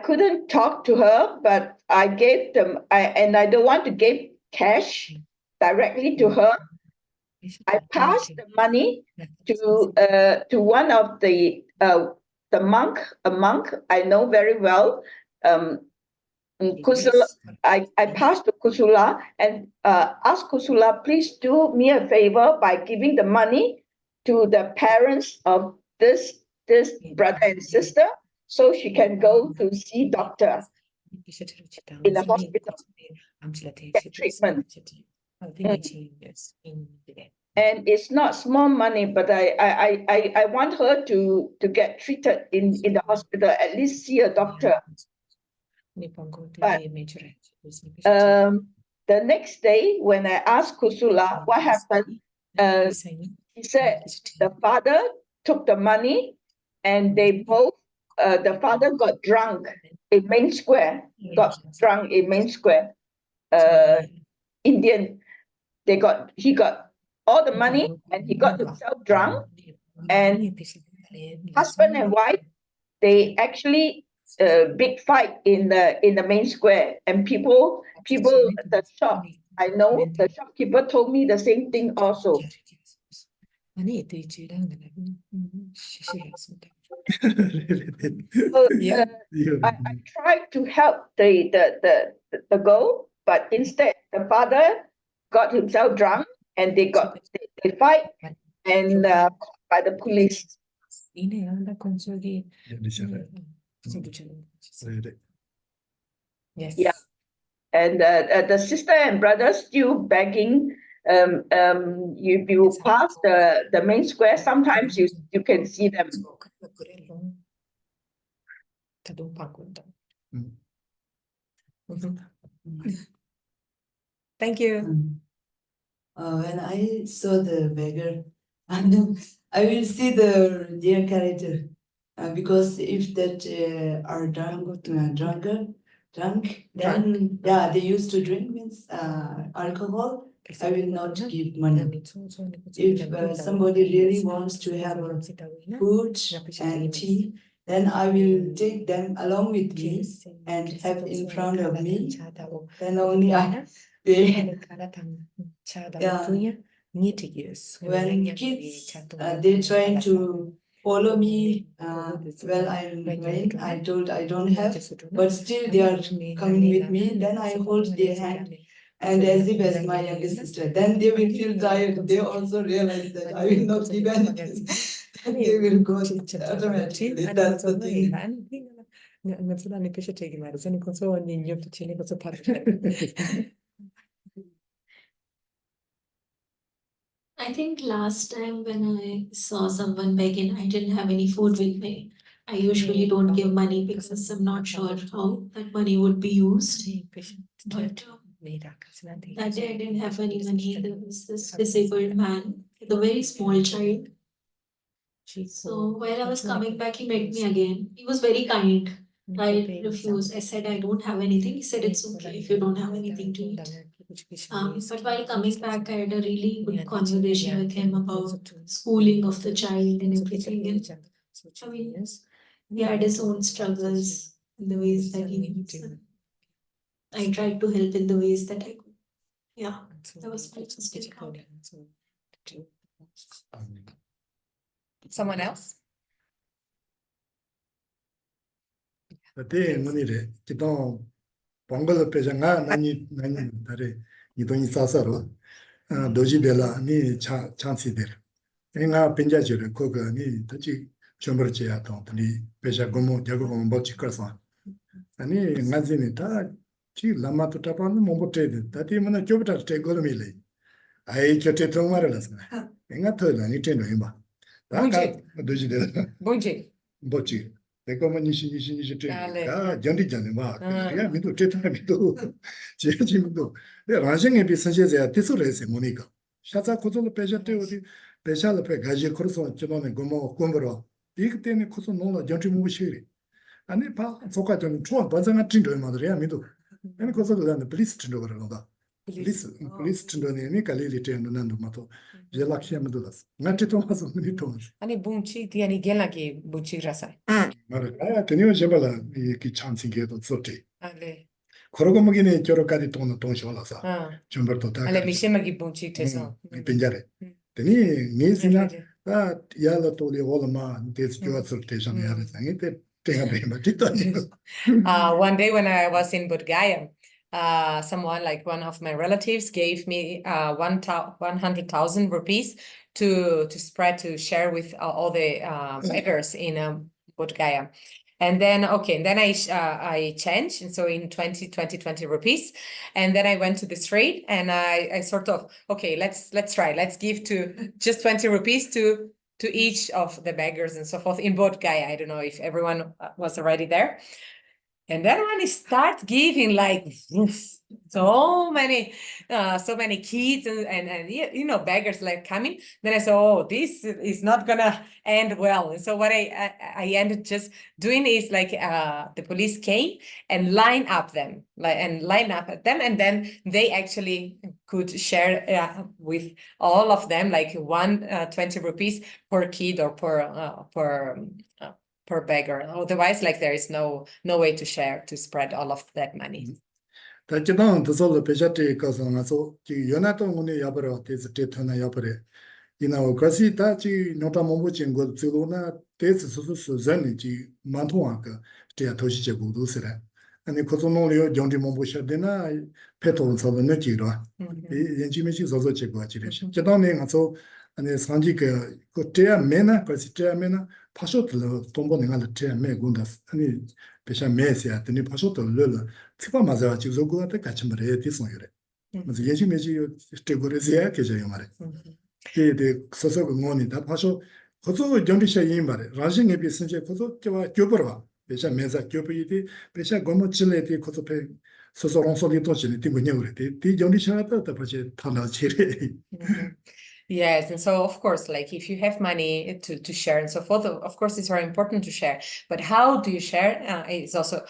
couldn't talk to her, but I gave them, and I don't want to give cash directly to her. I passed the money to one of the monk, a monk I know very well. Kusula, I passed to Kusula and asked Kusula, please do me a favor by giving the money to the parents of this brother and sister, so she can go to see doctor in the hospital, get treatment. And it's not small money, but I want her to get treated in the hospital, at least see a doctor. But the next day, when I asked Kusula what happened, he said the father took the money and they both, the father got drunk in Main Square, Indian. He got all the money and he got himself drunk, and husband and wife, they actually big fight in the Main Square, and people the shop, I know the shopkeeper told me the same thing also. So, I tried to help the girl, but instead the father got himself drunk and they fight and caught by the police. Yes. Yeah. And the sister and brother still begging. If you pass the Main Square, sometimes you can see them. Thank you. When I saw the beggar, I will see their character. Because if that are drunk, then yeah, they used to drink means alcohol. I will not give money. If somebody really wants to have a food and tea, then I will take them along with me and have in front of me. Then only I pay. When kids, they trying to follow me, well, I'm going, I told I don't have, but still they are coming with me, then I hold their hand, and as if as my younger sister, then they will feel tired, they also realize that I will not give anything, then they will go automatically, that's the thing. I think last time when I saw someone begging, I didn't have any food with me. I usually don't give money because I'm not sure how that money would be used. But that day I didn't have any money. There was this disabled man with a very small child. So while I was coming back, he met me again. He was very kind. I refused. I said, I don't have anything. He said, it's okay if you don't have anything to eat. But while coming back, I had a really good conversation with him about schooling of the child and everything. And I mean, he had his own struggles in the ways that he needs. I tried to help in the ways that I could. Yeah, that was my first encounter. Someone else? 그때 문이래 기동 봉걸 배정아 나니 다래 이동이 사서로 도지벨라 니 찬시들 내가 벤자지를 거기 다지 점버지야 동들이 배자 고모 대고 고모 버치 거서 아니 나지니 다지 라마토 타파는 모보테데 다티면 좁다 테고르미래 아이 저테 통마를라서 내가 더는 이텐도 임바 다가 도지들 Bonji. 버치 내가 니시 가 전디잖아 막 내가 민도 테타미도 제지민도 내가 라생에 비슷해져야 티소레스 모니까 샤자 고졸 배자테 어디 배샤를 배 가지 코르소 저번에 고모 공부로 이그 때문에 코소 놀라 전투 무시리 아니 봐 속아도는 추억 버전을 진도에 말이야 미도 아니 거기서 그다음에 police 진도 그러는가 police 진도네 갈리리 텐도 난도 마도 연락시면도 났어 나한테 또 와서 미니 또 아니 bunchi tiani gelagi bunchi rasa. 말아 되니요 제발라 이 찬싱게도 소티 Ale. 그러고 먹이네 저러까지 돈은 돈셔라서 Ah. 좀더 다 Ale mishemagi bunchi teso. 빈자래 되니 니스나 아 야라 또리 올마 데스 교았을 때잖아 야라 상이때 때가 되면 뒤떠니 One day when I was in Bulgaria, someone like one of my relatives gave me 100,000 rupees to spread to share with all the beggars in Bulgaria. And then I changed, and so in 20 rupees, and then I went to the street and I sort of let's try, let's give to just 20 rupees to each of the beggars and so forth in Bulgaria. I don't know if everyone was already there. And then when I start giving like so many kids and you know beggars like coming, then I said, oh, this is not gonna end well. And so what I ended just doing is like the police came and line up them and then they actually could share with all of them like 20 rupees per kid or per beggar. Otherwise, like there is no way to share, to spread all of that money. 다지방 더sol로 베자테 가서 나서 지 연하도 문에 야버려 데스 데터나 야버려 이나오 가시 다지 노타 몸부진 거 줄로나 데스 수수수전이 지 만통아가 제가 도시 제고도스라 아니 고소노리오 정디 몸부셔되나 페토서도 느끼로 이 연지미시 소소 제고아지래 저당에 가서 아니 상지가 그 때야 메나 가시 때야 메나 파쇼틀로 돈보는 걸 때야 메군다 아니 배샤 메시아 드니 파쇼틀로 특히 맞아 지금 그거한테 같이 말해 뒤송이래 맞아 예지메지 스테고레지야 계셔요 말해 그게 서서 그거니다 파쇼 거기서 정리셔 이 말해 라싱에 비슷해 거기서 저와 교버와 배샤 메사 교버이디 배샤 고모칠레디 거기서 배 서서롱 소리 도시니 띵고냐 그래 디 정리셔다 다 벌써 타나 치레 Yes, and so of course, like if you have money to share and so forth, of course it's very important to share. But how do you share? It's also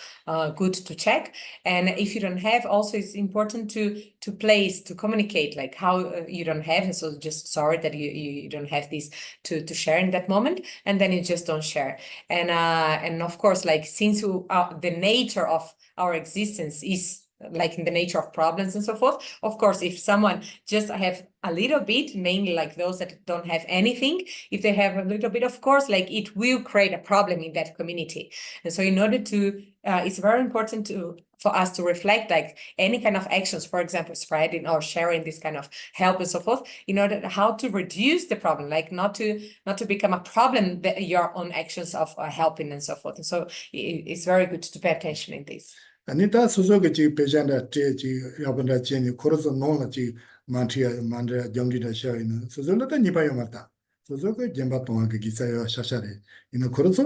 good to check. And if you don't have, also it's important to place, to communicate, like how you don't have, and so just sorry that you don't have this to share in that moment, and then you just don't share. And of course, like since the nature of our existence is like in the nature of problems and so forth. Of course, if someone just have a little bit, mainly like those that don't have anything, if they have a little bit, of course, like it will create a problem in that community. And so in order to, it's very important for us to reflect like any kind of actions, for example, spreading or sharing this kind of help and so forth, in order how to reduce the problem, like not to become a problem, your own actions of helping and so forth. And so it's very good to pay attention in this. 아니다 소소가 지 배잔다 제지 야번다 제니 코르서 논라 지 만티야 만드야 정리다 셔있는 소소라다 니바요 맞다 소소가 젬바 동안게 기사요 샤샤레 이나 코르서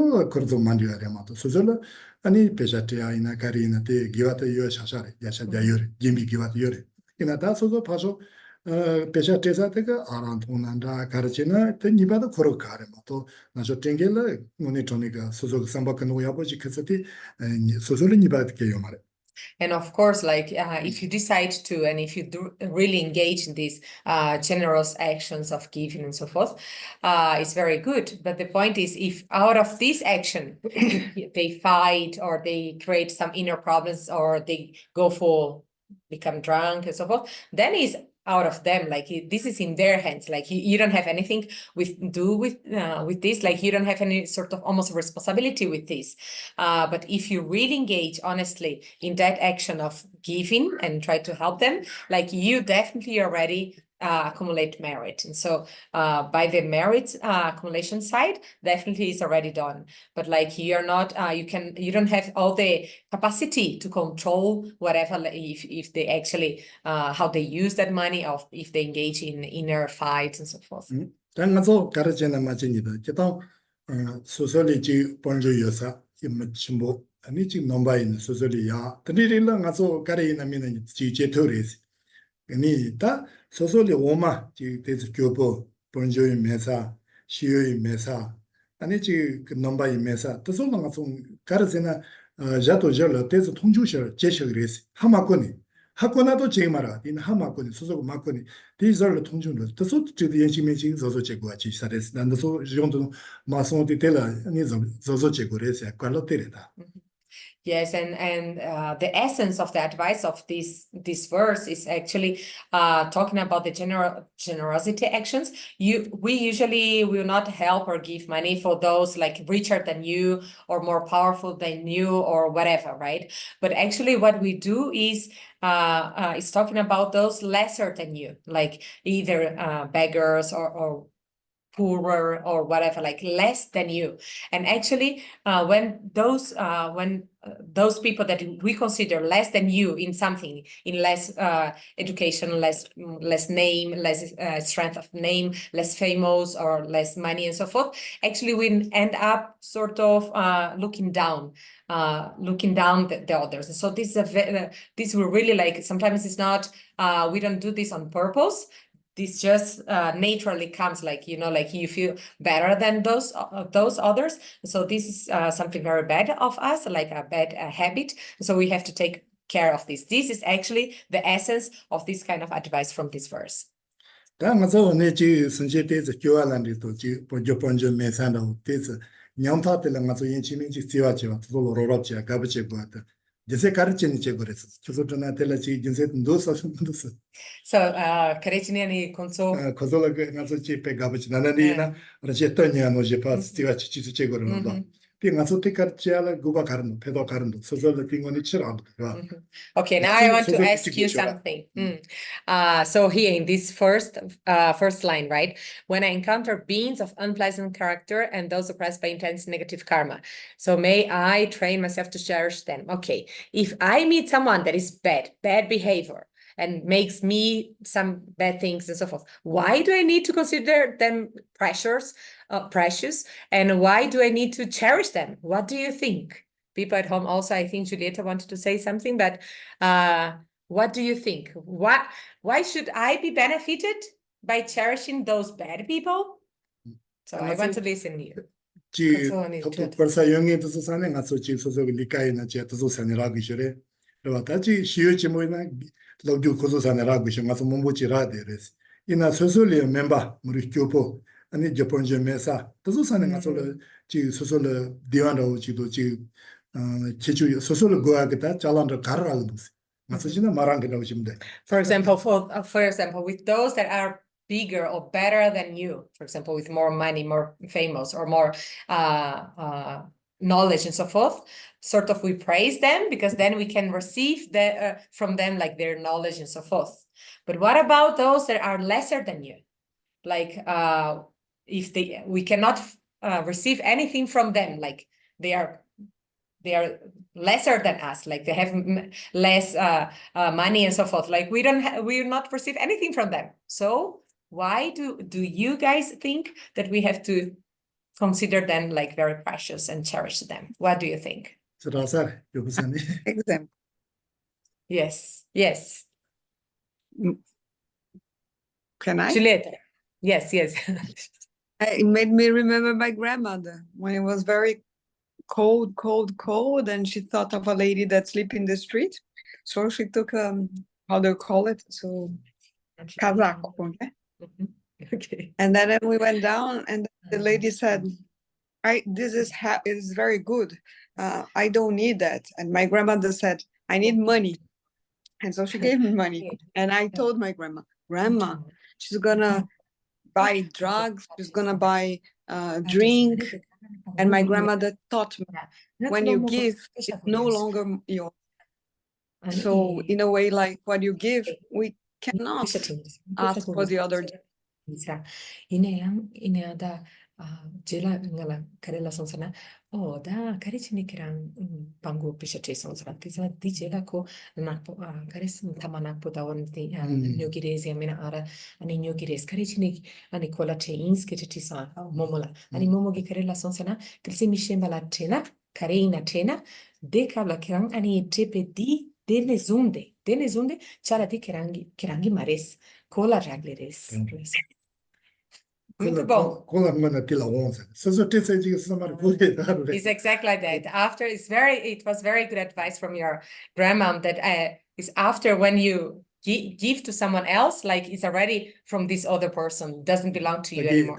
만디야 레마도 소소라 아니 배자티야 이나 가리나 테 기와타 요 샤샤레 야샤자요 짐비 기와타 요레 이나 다 소소 파소 배자테사테가 아란통난다 가르치나 테 니바도 코르 가레마도 나저 땡겔라 모니토니가 소소 삼바칸 오야버지 크스티 소소르 니바트게 요 말에 And of course, like if you decide to, and if you do really engage in these generous actions of giving and so forth, it's very good. But the point is, if out of this action, they fight or they create some inner problems or they become drunk and so forth, then it's out of them, like this is in their hands, like you don't have anything with this, like you don't have any sort of almost responsibility with this, but if you really engage honestly in that action of giving and try to help them, like you definitely already accumulate merit. And so by the merit accumulation side, definitely is already done. But like you're not, you don't have all the capacity to control whatever, if they actually, how they use that money, or if they engage in inner fights and so forth. 당가서 가르치는 마찬가지다. 기타 소설이지 본주여서 임침보 아니 지금 넘바인 소설이야. 드리릴라 가서 가르이나면은 지제토리스. 아니 다 소설이 오마 지 대스 교보 본주의 메사 시의 메사 아니 그 넘바 이메사 또solanga 좀 가르세나 자도 저러 때서 통주셔 제셔그레스 하마코니 하코나도 제마라 인 하마코니 소소 마코니 디저를 통주로 또소 저도 연심해지 저소 제고아지 사레스 난도 정도 마송데 텔라 아니 저소 제고레스 퀄로테레다. Yes, and the essence of the advice of this verse is actually talking about the generosity actions. We usually will not help or give money for those like richer than you or more powerful than you or whatever, right? But actually, what we do is talking about those lesser than you, like either beggars or poorer or whatever, like less than you. And actually, when those people that we consider less than you in something, in less education, less name, less strength of name, less famous or less money and so forth, actually we end up sort of looking down the others. So this is this will really like, sometimes it's not, we don't do this on purpose. This just naturally comes, like, you know, like you feel better than those others. So this is something very bad of us, like a bad habit. So we have to take care of this. This is actually the essence of this kind of advice from this verse. 다 맞아 오늘 지 선제 때서 교환한데도 지 본조 메산도 때서 냠타들 맞아 인치민지 지와지와 또 로로롭지 가버지 거다. 이제 가르치는 제 그랬어. 저서나 tel라지 이제 도서 도서. So Karechiniani konso 거절을 가서 집에 가버지 나나니나 라제터냐 노제 파스 지와지 지수 제거를 봐. 빙아서 때까지야 구바 가른 페도 가른 소설의 빙원이 치라. Okay, now I want to ask you something. So here in this first line, right? When I encounter beings of unpleasant character and those oppressed by intense negative karma, so may I train myself to cherish them. Okay, if I meet someone that is bad behavior, and makes me some bad things and so forth, why do I need to consider them precious? And why do I need to cherish them? What do you think? People at home also, I think Julieta wanted to say something, but what do you think? Why should I be benefited by cherishing those bad people? So I want to listen to you. 지 벌써 영에 뜻을 사는 가서 지 소속을 리카이나 제 뜻을 사내라고 이래. 그리고 다시 시유지 뭐나 로주 고소 사내라고 이제 가서 몸보지라 되레스. 이나 소소리 멤버 우리 교포 아니 저번주 메사 뜻을 사는 가서 지 소소를 디완도 지도 지 제주 소소를 고하겠다 잘한다 가라고 듯이. 맞아 지나 말한 게 나오시면 돼. For example, with those that are bigger or better than you, for example, with more money, more famous, or more knowledge and so forth, sort of we praise them because then we can receive from them like their knowledge and so forth. But what about those that are lesser than you? Like if we cannot receive anything from them, like they are lesser than us, like they have less money and so forth, like we will not receive anything from them. So why do you guys think that we have to consider them like very precious and cherish them? What do you think? Example. Yes. Can I? Julieta. Yes. It made me remember my grandmother when it was very cold, and she thought of a lady that sleep in the street. So she took how do you call it? So casaco, okay? Okay. And then we went down, and the lady said, this is very good. I don't need that. And my grandmother said, I need money. And so she gave me money. And I told my grandma, she's gonna buy drugs, she's gonna buy drink. And my grandmother taught me, when you give, it's no longer yours. So in a way, like what you give, we cannot ask for the other. Jela ngala karela sonsana da karichini kirang pangu pishache sonsana tisa di jela ko nakpo karis tamanak podawon ti nyogires yamina ara ani nyogires karichini ani kola chains kitati sa momola ani momogi karela sonsana krisi mishembala tena karina tena de kabla kirang ani tepe di dene zunde chala di kirangi mares kola ragleres. Muito bom. It's exactly like that. After it was very good advice from your grandmom that is after when you give to someone else, like it's already from this other person, doesn't belong to you anymore.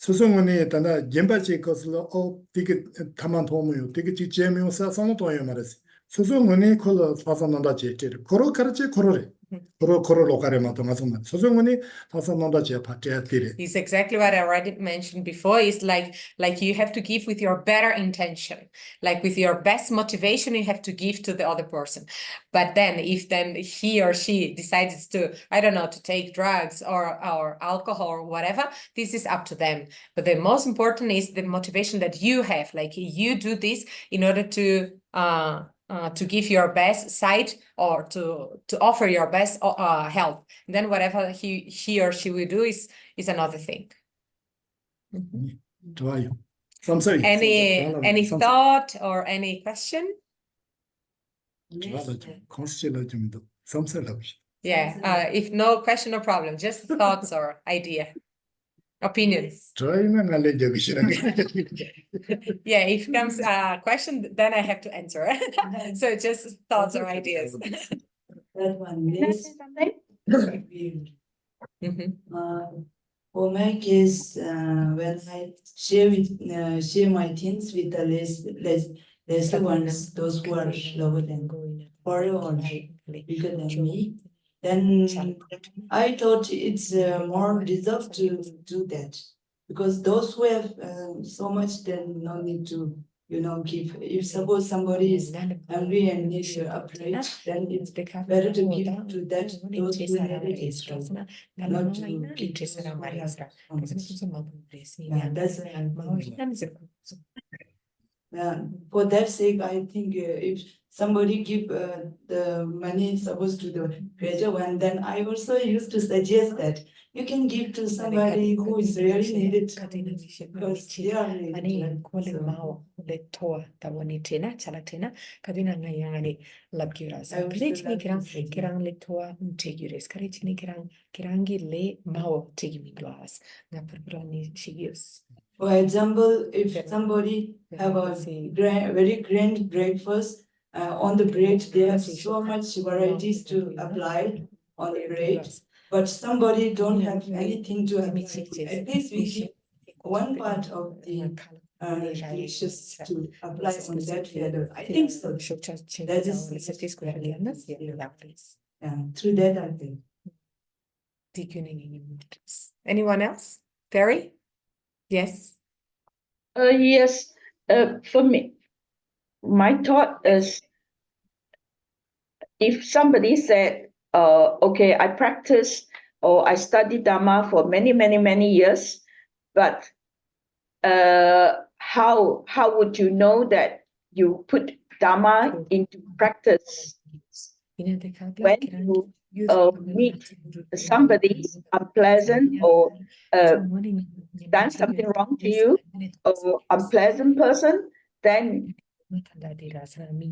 소송원이 단다 옌바지 것으로 되게 타만 도모요 되게 지제면서 상도에 말했어. 소송원이 콜로 파산한다 제제 코로 카르체 코로레 코로 로카레 마도 맞으면 소송원이 파산한다 제 파트야 되래. It's exactly what I already mentioned before. It's like you have to give with your better intention, like with your best motivation. You have to give to the other person, but then if he or she decides to, I don't know, to take drugs or alcohol or whatever, this is up to them. But the most important is the motivation that you have. Like you do this in order to give your best side or to offer your best help. And then whatever he or she will do is another thing. 좋아요. Any thought or any question? Yeah, if no question, no problem. Just thoughts or idea, opinions. Yeah, if comes a question, then I have to answer. So just thoughts or ideas. That one, Can I yes. say something? For my case, when I share my things with the lesser ones, those who are lower than or bigger than me, then I thought it's more deserved to do that, because those who have so much, then no need to give. If suppose somebody is hungry and needs a plate, then it's better to give to that those who need it extra, not to give those who have so much. Yeah, that's for that sake, I think if somebody give the money supposed to the greater one, then I also used to suggest that you can give to somebody who is really needed, because they are needed. For example, if somebody have a very grand breakfast, on the bread they have so much varieties to apply on the bread, but somebody don't have anything to apply. At least we give one part of the dishes to apply on that feather. I think so. That is through that I think. Anyone else? Perry? Yes. Yes. For me, my thought is, if somebody said, okay, I practice or I study Dharma for many, many, many years, but how would you know that you put Dharma into practice? When you meet somebody unpleasant or done something wrong to you, or unpleasant person, then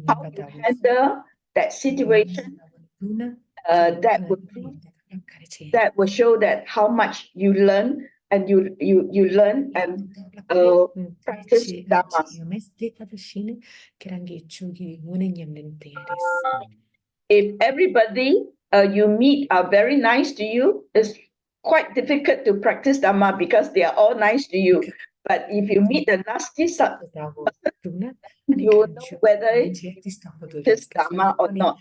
how you handle that situation, that will show that how much you learn, and you learn and practice Dharma. If everybody you meet are very nice to you, it's quite difficult to practice Dharma because they are all nice to you. But if you meet a nasty person, you will know whether it's Dharma or not.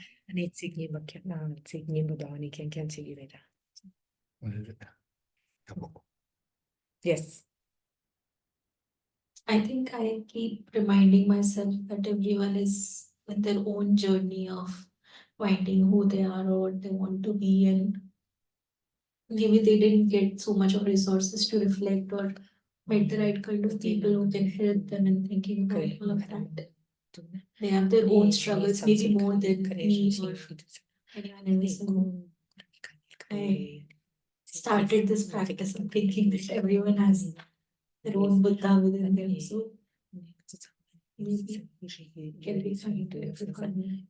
Yes. I think I keep reminding myself that everyone is in their own journey of finding who they are or what they want to be, and maybe they didn't get so much of resources to reflect or met the right kind of people who can help them in thinking about all of that. They have their own struggles, maybe more than me or anyone else. I started this practice of thinking that everyone has their own Buddha within them. So maybe it can be fun to reflect on that.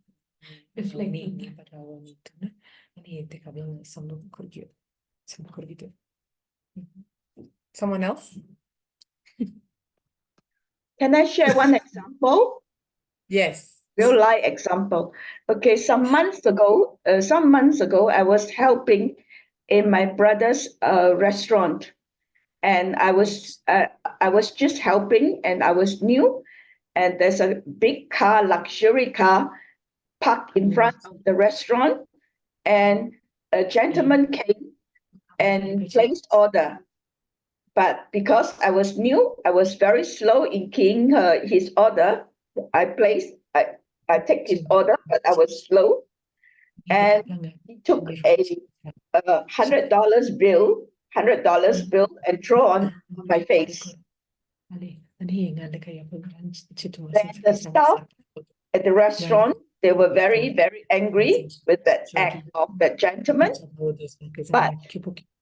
Someone else? Can I share one example? Yes. Real life example. Okay, some months ago, I was helping in my brother's restaurant, and I was just helping, and I was new, and there's a big car, luxury car, parked in front of the restaurant, and a gentleman came and placed order. But because I was new, I was very slow in keying his order. I take his order, but I was slow. And he took a $100 bill, and throw on my face. Then the staff at the restaurant, they were very, very angry with that act of that gentleman. But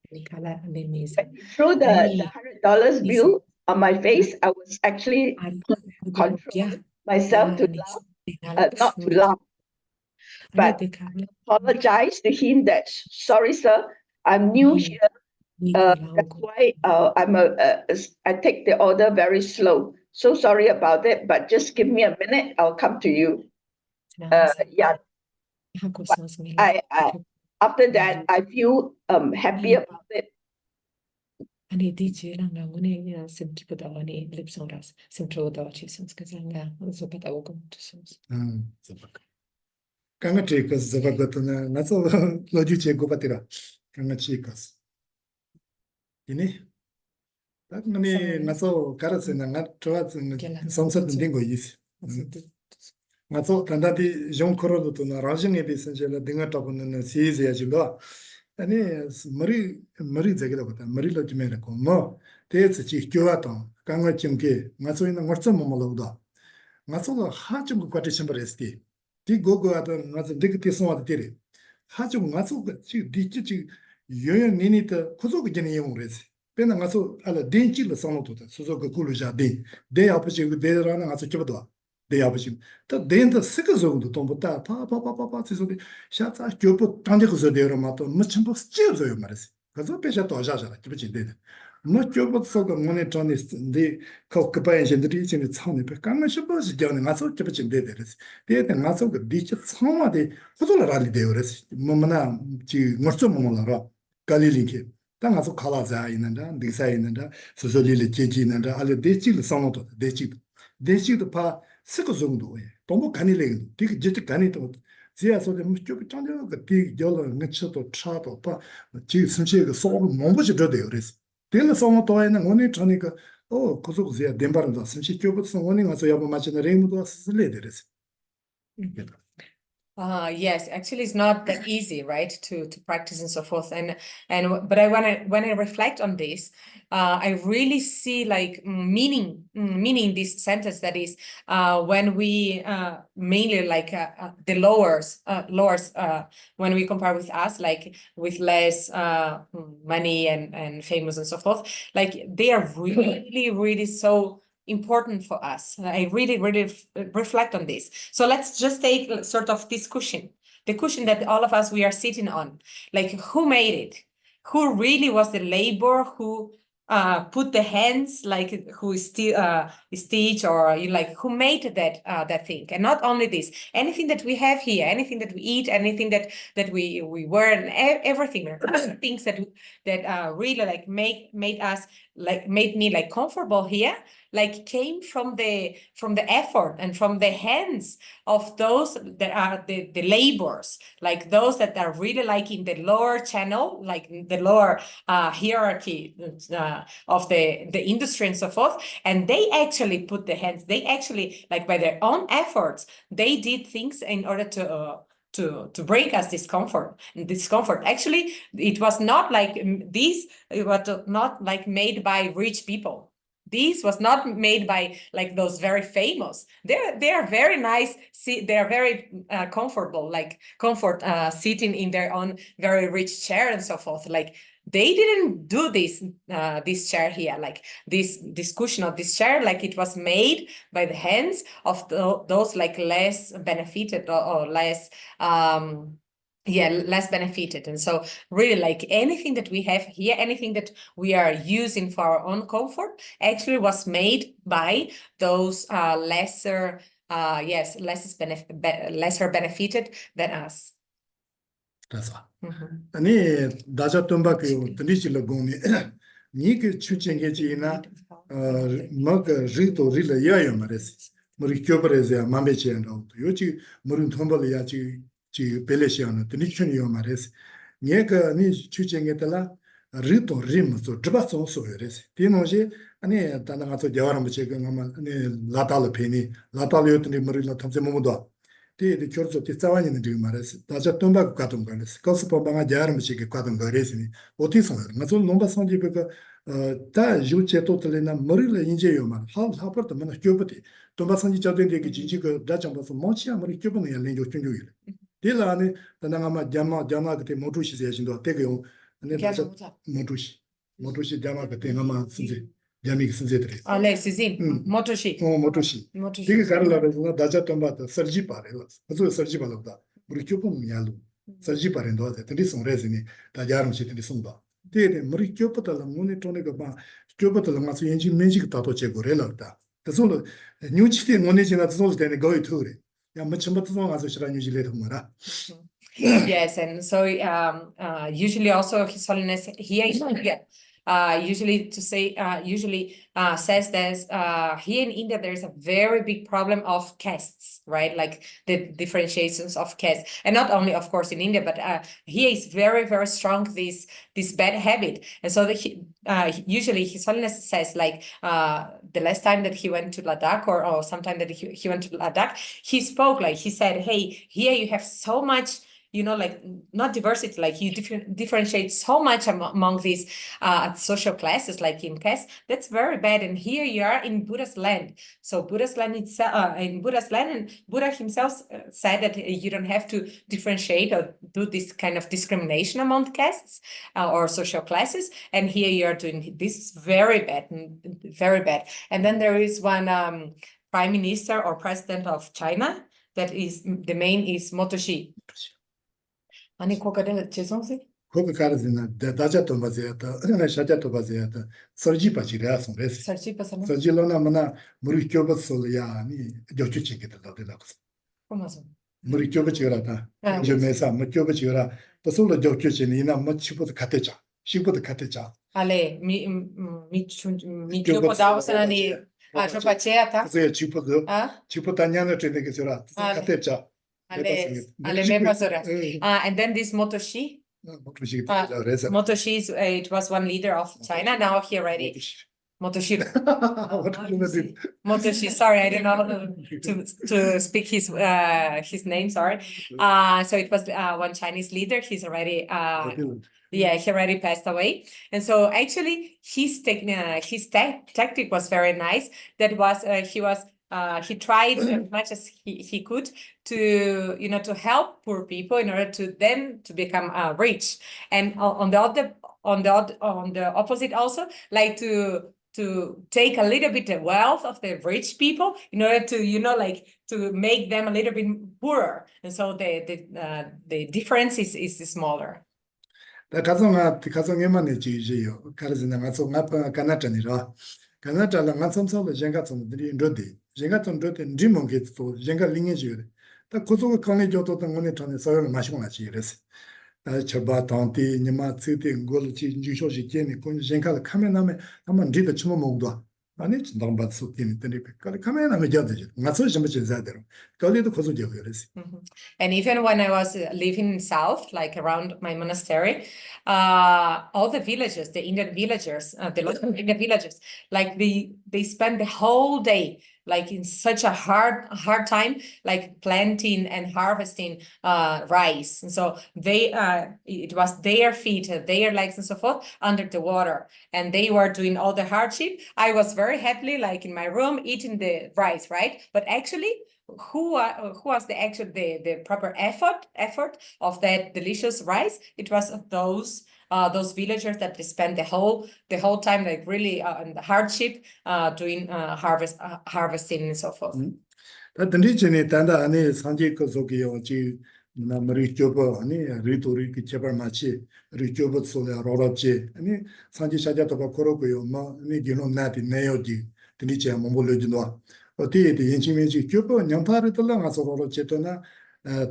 when he threw the $100 bill on my face, I was actually controlling myself to laugh, not to laugh. But I apologize to him that, sorry, sir, I'm new here. That's why I take the order very slow. So sorry about it, but just give me a minute. I'll come to you. Yeah. But I after that, I feel happy about it. 아니 디제랑 오늘 샘키보다 아니 립송라스 샘트로다 치선스 그장가 소파다 오고 치선스 zabak. Kanga chikas zabakatana naso logiche gopatira. Kanga chikas. Ini tak ngani naso karasena ngat troats samsat dingo yis. Naso tandati jonkoro to na rajing ebisengela dinga tapun sees yajilo. 아니 머리 제기다 보다 머리로 좀 해놓고 뭐 대체치 교화도 강을 좀게 맞서 있는 것좀 몰라도 맞서가 하좀 같이 심벌했지 디 고고하던 맞서 되게 대성화도 되리 하좀 맞서가 지 디치 요요 니니도 고속이 되는 용을 했지 배나 맞서 알아 덴치를 상노도다 소소가 굴루자데 대 앞에 그 대라는 맞서 쳐도 대 아버지 또 덴도 스크정도 돈보다 파파파파파 지속이 샤자 교포 단계에서 되어라 마도 무침부 스치어요 말이지 그래서 배셔 또 하자잖아 기쁘지 돼 뭐 교포서가 모니터니스인데 거기에 이제들이 이제 차원에 백강을 싶어서 저는 가서 기쁘지 돼 그래서 대대 가서 그 디치 상마데 호돌을 알리 되어 그래서 뭐나 지 멋좀 몰라라 갈릴링게 땅 가서 갈아자 있는다 디사 있는다 소소리를 제지 있는다 알레 데치를 상노도 데치도 파 스코 정도에 너무 간이래 되게 진짜 간이도 지하소에 좀 짱저 그 열어 늦춰도 차도 봐 지금 순치가 소고 몸부지 돼요 그래서 될 소모 도에는 오늘 저니까 고속 지야 덴바른다 순치 교부터 오늘 가서 여보 마치나 레이무도 쓸래 그래서 Yes, actually it's not that easy, right, to practice and so forth. But when I reflect on this, I really see like meaning this sentence that is when we mainly like the lowers when we compare with us, like with less money and famous and so forth, like they are really so important for us. I really reflect on this. So let's just take sort of this cushion, the cushion that all of us we are sitting on. Like who made it? Who really was the labor? Who put the hands? Like who stitch or like who made that thing? And not only this, anything that we have here, anything that we eat, anything that we wear, and everything, things that really like made me like comfortable here, like came from the effort and from the hands of those that are the laborers, like those that are really like in the lower channel, like the lower hierarchy of the industry and so forth. And they actually put the hands, they actually like by their own efforts, they did things in order to bring us discomfort. Actually, it was not like this, it was not like made by rich people. This was not made by like those very famous. They are very nice. They are very comfortable, like sitting in their own very rich chair and so forth. Like they didn't do this chair here, like this cushion of this chair, like it was made by the hands of those like less benefited or less less benefited. And so really, like anything that we have here, anything that we are using for our own comfort actually was made by those lesser benefited than us. That's all. 아니 다자 톰바케요 드리실로 공미 니그 추쟁게지나 막 리토 릴라 야요 말레스 머리 껴버려서 맘베치한다고 요지 머리 톰발이야지 지 벨레시아노 드니춘이요 말레스 니가 니 추쟁게달라 리토 림소 드바소 소요레스 디노지 아니 다나가서 대화를 제가 아니 라달로 페니 라달요트니 머리라 탐세 모모도 티 겨서 티사와니는 지금 말했어. 다자 톰바고 가던 거랬어. 거스 pom방아 자르미시게 가던 거랬으니 어디서 맞아 농가 성지베가 다 주체토틀이나 머리를 인제요만 하버도 만 교부티 톰바 성지 저된데기 진지가 다장봐서 뭐치야 머리 교부는 연례조 중요해. 딜라니 다나가마 자마 그때 모두시 제신도 되게요. 아니 다자 모두시 자마 그때 아마 신제 자미기 신제들이. Alexis, motoshi. 모두시. 되게 가르라서 다자 톰바도 설지 바래요. 그래서 설지 바라다. 우리 교부는 야루. 설지 바ren도 하대. 근데 송레즈니 다자름 시들이 송바. 되게 머리 교부도 모니터네가 봐. 교부도 가서 연지 면식 다도 제거래라다. 그래서 뉴치티 모니지나 좀 되는 거의 토리. 야 뭐쯤부터 가서 시라 뉴질레도 뭐라. Yes, and so usually also His Holiness here in India usually says that here in India there's a very big problem of castes, right? Like the differentiations of castes, and not only, of course, in India, but here is very, very strong this bad habit, and so usually His Holiness says like the last time that he went to Ladakh or sometime that he went to Ladakh, he spoke like he said, "Hey, here you have so much." Like not diversity, like you differentiate so much among these social classes, like in caste. That's very bad. And here you are in Buddha's land. So Buddha's land itself, in Buddha's land, and Buddha himself said that you don't have to differentiate or do this kind of discrimination among castes or social classes. And here you are doing this very bad, very bad. And then there is one prime minister or president of China that is the main is Motoshi. 아니 거기다 죄송해요. 거기 가르지나 다자 톰바제야다 샤자 톰바제야다 설지바지라 송레스 설지바사나 설지로나 마나 무리 교버솔야 아니 저추치게다 다데다 고마서 무리 교버지라다 저메사 뭐 교버지라 또솔로 저추치니나 뭐 치보도 같대자 시보도 같대자 알레 미 교버다우사니 저파체야타 그래서 치보도 치보다냐는 되게 저라 같대자 and then this Motoshi. Motoshi, it was one leader of China. Now he already Motoshi. Motoshi. Sorry, I don't know to speak his name. Sorry. So it was one Chinese leader. He's already he already passed away. And so actually his tactic was very nice. That was he tried as much as he could to to help poor people in order to them to become rich, and on the opposite also like to take a little bit of wealth of the rich people in order to like to make them a little bit poorer, and so the difference is smaller. 다 가정에만 해지지요. 가르지나 가서 나빠 가나잖이라. 가나잖아 가섬섬을 제가 좀 드린데. 제가 좀 드린 리몬게도 제가 링해지요. 다 고속을 강내 줘도 당원에 전에 서열 마시고 나지 이랬어. 저바 당티 니마 쓰대 걸지 주쇼지 제니 kon 제가 카메라에 한번 리더 좀 먹도. 아니 진짜 받수 때문에 카메라에 줘야지. 맞서 좀 제자대로. 거기도 고속이요 그랬어. And even when I was living in South, like around my monastery, all the villagers, the Indian villagers, the local Indian villagers, like they spend the whole day like in such a hard time, like planting and harvesting rice. And so it was their feet, their legs and so forth under the water. And they were doing all the hardship. I was very happily like in my room eating the rice, right? But actually, who was the proper effort of that delicious rice? It was those villagers that they spent the whole time like really in the hardship doing harvesting and so forth. 다 던지지네 단다 안에 산지 거속이요. 지 나 머리 껴봐 아니 리토리 그 제발 마치 리껴봐 소리 알아봤지 아니 산지 사자도 그러고요 뭐 아니 기노 나디 내요지 드니체 몸볼려진다 어디에 인치면지 껴봐 냥파를 들어가서 그러지도나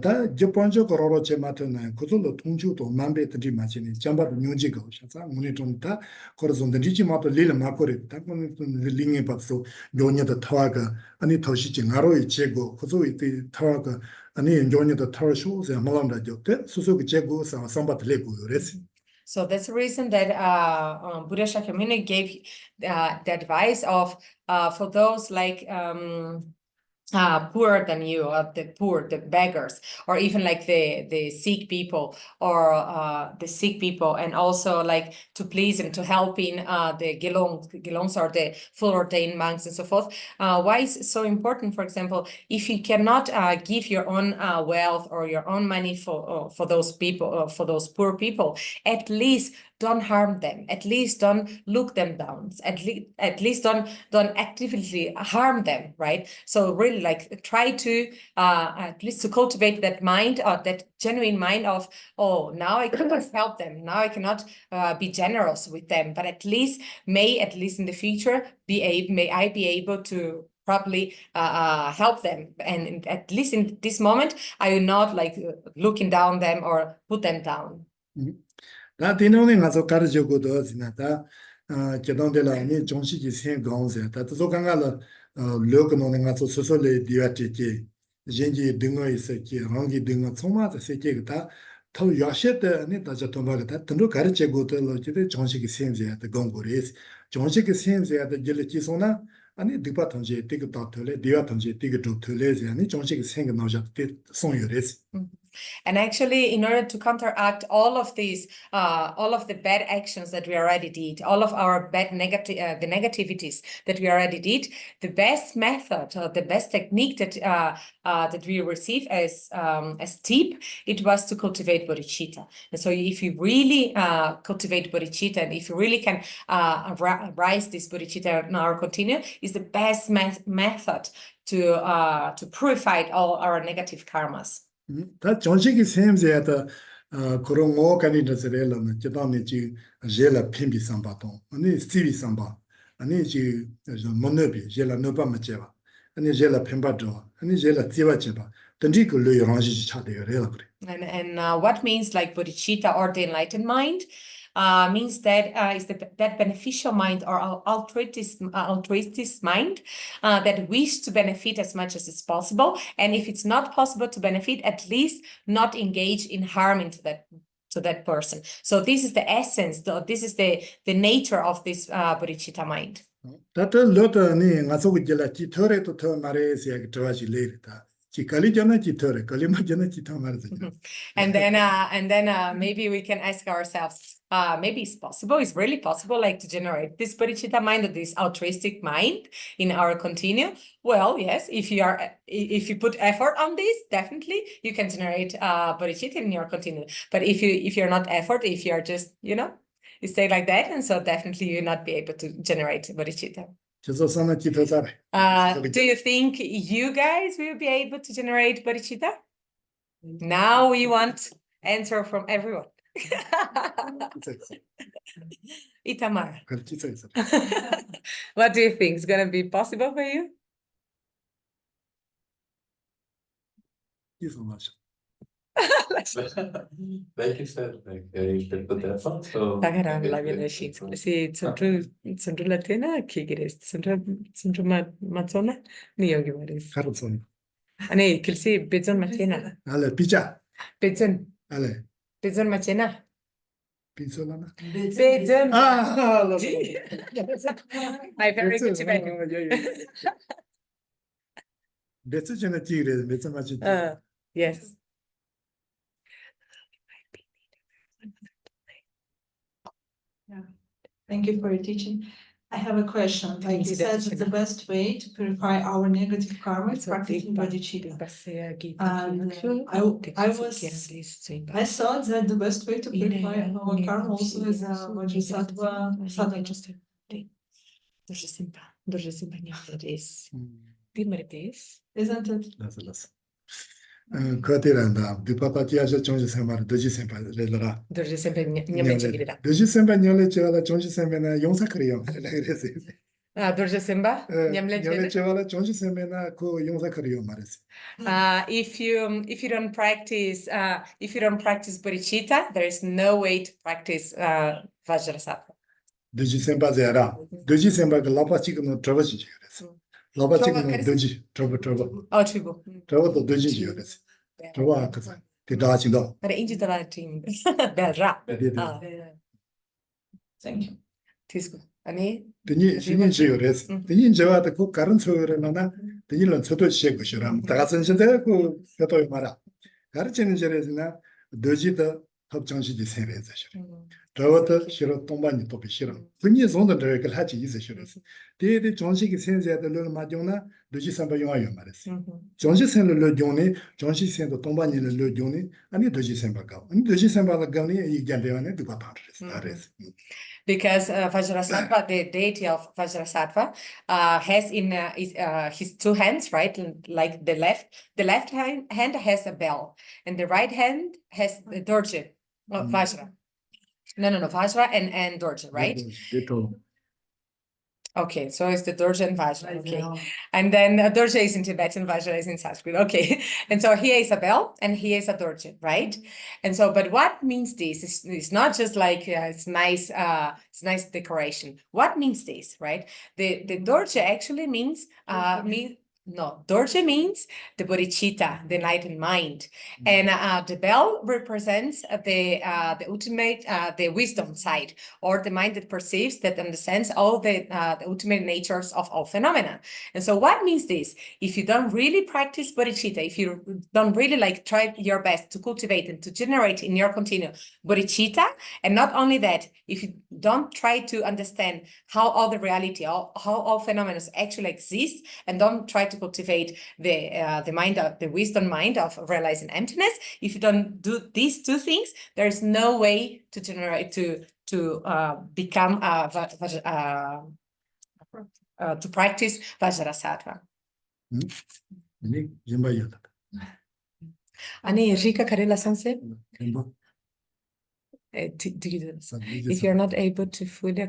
다 저번주 거로로체 마트나 그들로 통주도 만배들이 마치니 잠바도 뉴지가 오셔서 문이 좀다 거기서 리지 마도 릴 마코리 딱 문이 링에 받서 요녀도 타와가 아니 더시지 나로이 제고 그저 이때 타와가 아니 요녀도 타워쇼세 말한다 줬대 수수기 제고 삼바트 레고 그랬어. So that's the reason that Buddha Shakyamuni gave the advice of for those like poorer than you, or the poor, the beggars, or even like the sick people, or the sick people, and also like to please and to help in the gelongs or the full ordained monks and so forth. Why is it so important? For example, if you cannot give your own wealth or your own money for those people, for those poor people, at least don't harm them. At least don't look them down. At least don't actively harm them, right? So really, like try to at least to cultivate that mind, or that genuine mind of, oh, now I cannot help them. Now I cannot be generous with them. But at least in the future, may I be able to probably help them, and at least in this moment, I will not like looking down them or put them down. 다 디노네 가서 가르쳐고도 지나다 제동들라 아니 정식이 생강세 다 조강가라 르그노네 가서 소소레 디아티티 진지 등어 있었지 랑기 등어 총마다 세계가 더 야셰데 아니 다자 도마가 등도 가르쳐고도 로지데 정식이 생제다 공고레스 정식이 생제다 질치소나 아니 디바 통제 디그 다틀레 디아 통제 디그 도틀레 아니 정식이 생가 나오자데 송요레스. And actually, in order to counteract all of these, all of the bad actions that we already did, all of our bad the negativities that we already did, the best method, the best technique that we receive as tip, it was to cultivate bodhicitta. And so, if you really cultivate bodhicitta, and if you really can rise this bodhicitta in our continue, is the best method to purify all our negative karmas. 다 정식이 셈제다 그런 거 간이들으려면 저번에 지 제라 핀비 삼바동 아니 스티비 삼바 아니 지 모너비 제라 노바마 제바 아니 제라 핀바도 아니 제라 지바제바 던지 그 르랑지 차대요 그래. And what means like bodhicitta or the enlightened mind means that is that beneficial mind or altruistic mind that wish to benefit as much as is possible, and if it's not possible to benefit, at least not engage in harming to that person. So this is the essence. This is the nature of this bodhicitta mind. 다들 로터니 가서 이제라 지터레도 더 말해서 들어가지 레이다. And then maybe we can ask ourselves, maybe it's really possible like to generate this bodhicitta mind or this altruistic mind in our continue. Well, yes, if you put effort on this, definitely you can generate bodhicitta in your continue. But if you're not effort, if you're just, you stay like that, and so definitely you'll not be able to generate bodhicitta. Do you think you guys will be able to generate bodhicitta? Now we want answer from everyone. Itamar. What do you think? Is going to be possible for you? Like you said, like you should put effort. So Si centro latina kigeres centro mazzona ni yogi maris. 가르손. 아니 글씨 베전 마체나. 알레 피자. 베전. 알레. 베전 마체나. 빈솔라나. 베전. I very good Tibetan. 베츠제나 찌그레 베츠 마치. Yes. Yeah. Thank you for your teaching. I have a question. Like you said, the best way to purify our negative karma is practicing bodhicitta. And I thought that the best way to purify our karma also is bodhisattva sadhana. Дуже симпатично. Isn't it? 그때란다. 비파파티아저 정시 생활 도지 생활을 Dorje sempre nyame chigirira. 도지 생활 녀래 제가 정시 생활나 용사크리요. 그래서 Dorje semba nyamle 녀래 chigirira. 제가 정시 생활나 그 용사크리요 말했어. If you don't practice bodhicitta, there is no way to practice Vajrasattva. 도지 생활제라. 도지 생활 그 라파 찍는 저거지 그래서. 라파 찍는 도지 저거. Oh, tribu. 저것도 도지 그래서. 저거 그래서. 대다지도. Para inji dalla team. Belra. Thank you. Tisco. Ani 드니 신인 지요레스. 드니 저와도 그 가른 소리나 드니는 저도 시에 것이라. 다 선신데 그 저도 말아. 가르치는 절에서나 도지도 합정시지 세례자 싫어. 저것도 싫어 동반이 또 싫어. 드니 손도 저를 하지 있어 싫어서. 대대 정식이 센세들을 맞용나 도지 삼바 용하여 말했어. 정식 센을 용이 정식 센도 동반이를 용이 아니 도지 삼바가. 아니 도지 삼바가 가니 이견되네 누가 말했어. because Vajrasattva, the deity of Vajrasattva, has in his two hands, right? Like the left hand has a bell, and the right hand has the dorje, Vajra. No, Vajra and dorje, right? Okay, so it's the Dorje and Vajra, okay. And then Dorje is in Tibetan, Vajra is in Sanskrit, okay. And so here is a bell and here is a Dorje, right? And so, but what means this? It's not just like it's nice decoration. What means this, right? The Dorje actually means, Dorje means the bodhicitta, the enlightened mind. And the bell represents the ultimate, the wisdom side, or the mind that perceives, that understands all the ultimate natures of all phenomena. And so what means this? If you don't really practice bodhicitta, if you don't really try your best to cultivate and to generate in your continuum bodhicitta, and not only that, if you don't try to understand how all the reality, how all phenomena actually exist, and don't try to cultivate the mind of the wisdom mind of realizing emptiness, if you don't do these two things, there is no way to generate to become to practice Vajrasattva. Ani Rika Karela Sanse? If you're not able to fully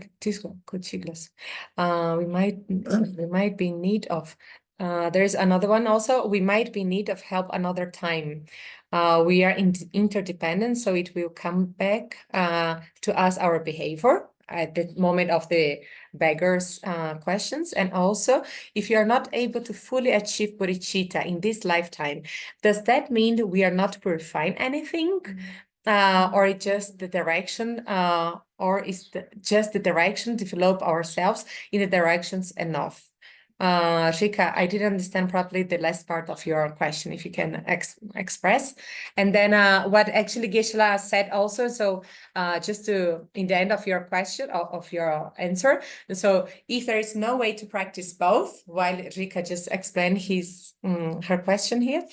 we might be in need of there's another one also. We might be in need of help another time. We are interdependent, so it will come back to us, our behavior at the moment of the beggar's questions. And also, if you are not able to fully achieve bodhicitta in this lifetime, does that mean that we are not purifying anything? Or it's just the direction, or is just the direction, develop ourselves in the directions enough? Rika, I didn't understand properly the last part of your question, if you can express. And then what actually Geshe said also, so just to, in the end of your question, of your answer, so if there is no way to practice both, while Rika just explained her question here,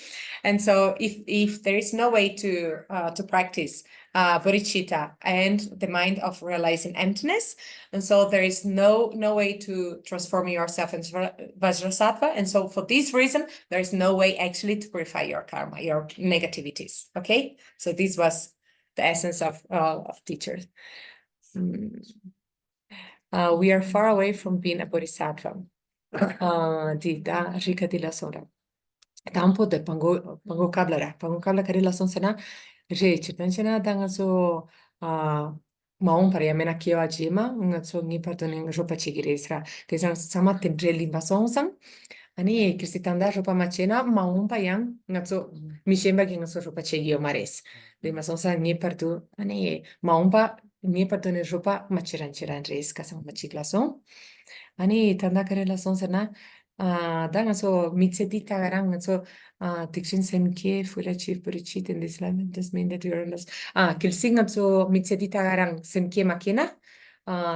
and so if there is no way to practice bodhicitta and the mind of realizing emptiness, and so there is no way to transform yourself into Vajrasattva, and so for this reason there is no way actually to purify your karma, your negativities. Okay, so this was the essence of teachers. We are far away from being a bodhisattva. Di Rika di la Sora. Tampo de pango kablara karila sonsana je chitansana dangaso maung pariamena kio ajima ngaso ngi partoning ropa chigiresra kesang sama tembreli basonsang ani krisitanda ropa machena maung payang ngaso mishemba ngaso ropa chigio mares de masonsa ngi partu ani maumpa ngi partone ropa machiran res kasang machiglason ani tanda karela sonsana so mitsedita garang so dikshin semke full achieve bodhicitta in this life. Does mean that you're lost. Kilsing so mitsedita garang semke makina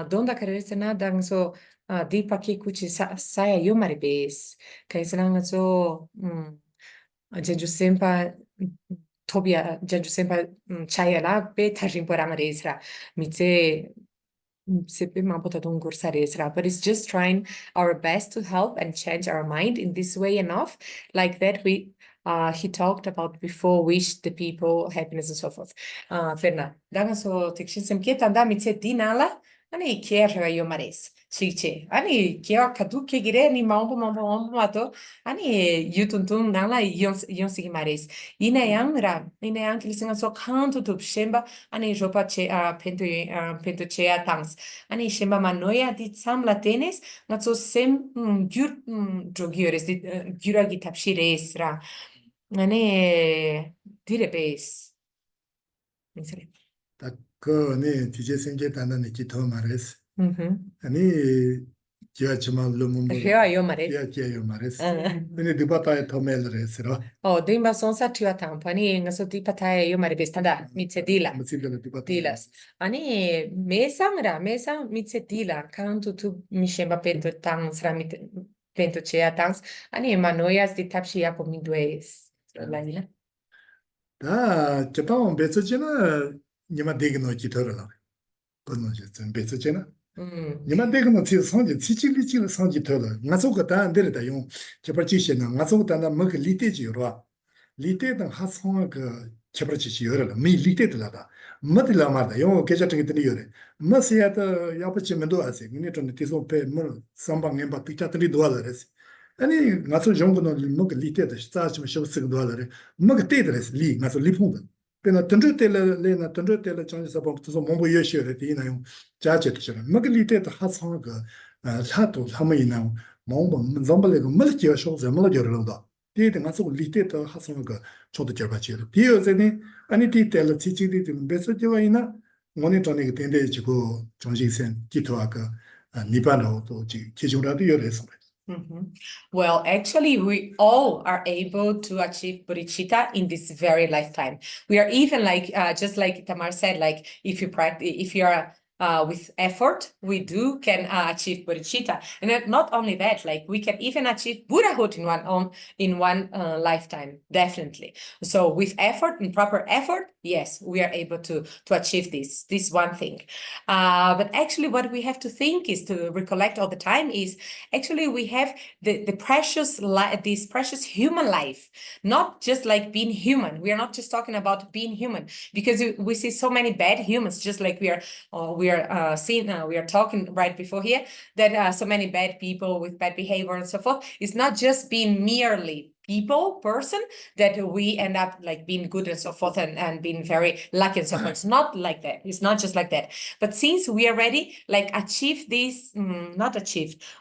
donda karesana dang so deepa ki kuchi saya yomari base kaisang so jeju sempa tobia jeju sempa chayala be tajin poramaresra mitse but it's just trying our best to help and change our mind in this way enough, like that we he talked about before, wish the people happiness and so forth. Ferna, daga so tekshin sem kieta da mitse dinala, ani kier yo mares. Chiche, ani kier kadu ke gire ni mambo mato, ani yutuntun nala yon sigimares. Ine yang kilising so kanto tu shemba, ani jopa che pento che tangs. Ani shemba manoia dit samla tenes, not so sem gyur drogiores dit gyura gitapshires ra. Ani dire base. 네 디제 생계 단단히 기토 말했어. 아니 지하철만 lumumbo Yo mares. yo mares. Ni dipatae tomel resero. Oh, dimba sonsa tua tampa, ani ngaso dipatae yo mares tanda mitse dila. Dilas. Ani mesa mitse dila, kanto tu mishemba pento tangs ra pento chea tangs, ani manoias di tapshi apo midwees. Laila. 다 저방 배서지나 니마 되기노 기토라. 그는 좀 배서지나. 니마 되기노 지 성지 지지리지 성지 터라. 나서가 다 안데다 용 제벌지시나 나서가 다 먹 리테지요라. 리테든 하성가 그 제벌지시요라. 미 리테들라다. 뭐들라 말다. 용 계좌적이 들이요래. 뭐세야도 야부치면도 하세. 근데 좀 뒤서 배뭐 삼방에 바뀌자들이 도와라레스. 아니 나서 정도는 먹 리테다 스타치 쇼스가 도와라레. 먹 때들레스 리 나서 리폰다. Pena tundru tela changi sabang tuzo mombo yoshiyo re di ina yung jaje tishira. Maga li te ta hasang ka lato lama ina mombo zamba lega mala kiyo shokze mala gyoro longda. Di nga suku li te ta hasang ka chodo gyarba chiyo. Di yo zeni, ani di tela chichi di beso jiwa ina, ngoni chani ka tende jigo changi sen kitwa ka nipa nao to ji kijung rado yo re songre. Well, actually, we all are able to achieve bodhicitta in this very lifetime. We are even like, just like Tamar said, like if you practice, if you are with effort, we can achieve bodhicitta. And then not only that, like we can even achieve Buddhahood in one lifetime, definitely. So with effort and proper effort, yes, we are able to achieve this one thing. But actually what we have to think is to recollect all the time is actually we have the precious this precious human life, not just like being human. We are not just talking about being human, because we see so many bad humans, just like we are talking right before here, that so many bad people with bad behavior and so forth. It's not just being merely person that we end up like being good and so forth and being very lucky and so forth. It's not like that. It's not just like that. But since we already like achieved this,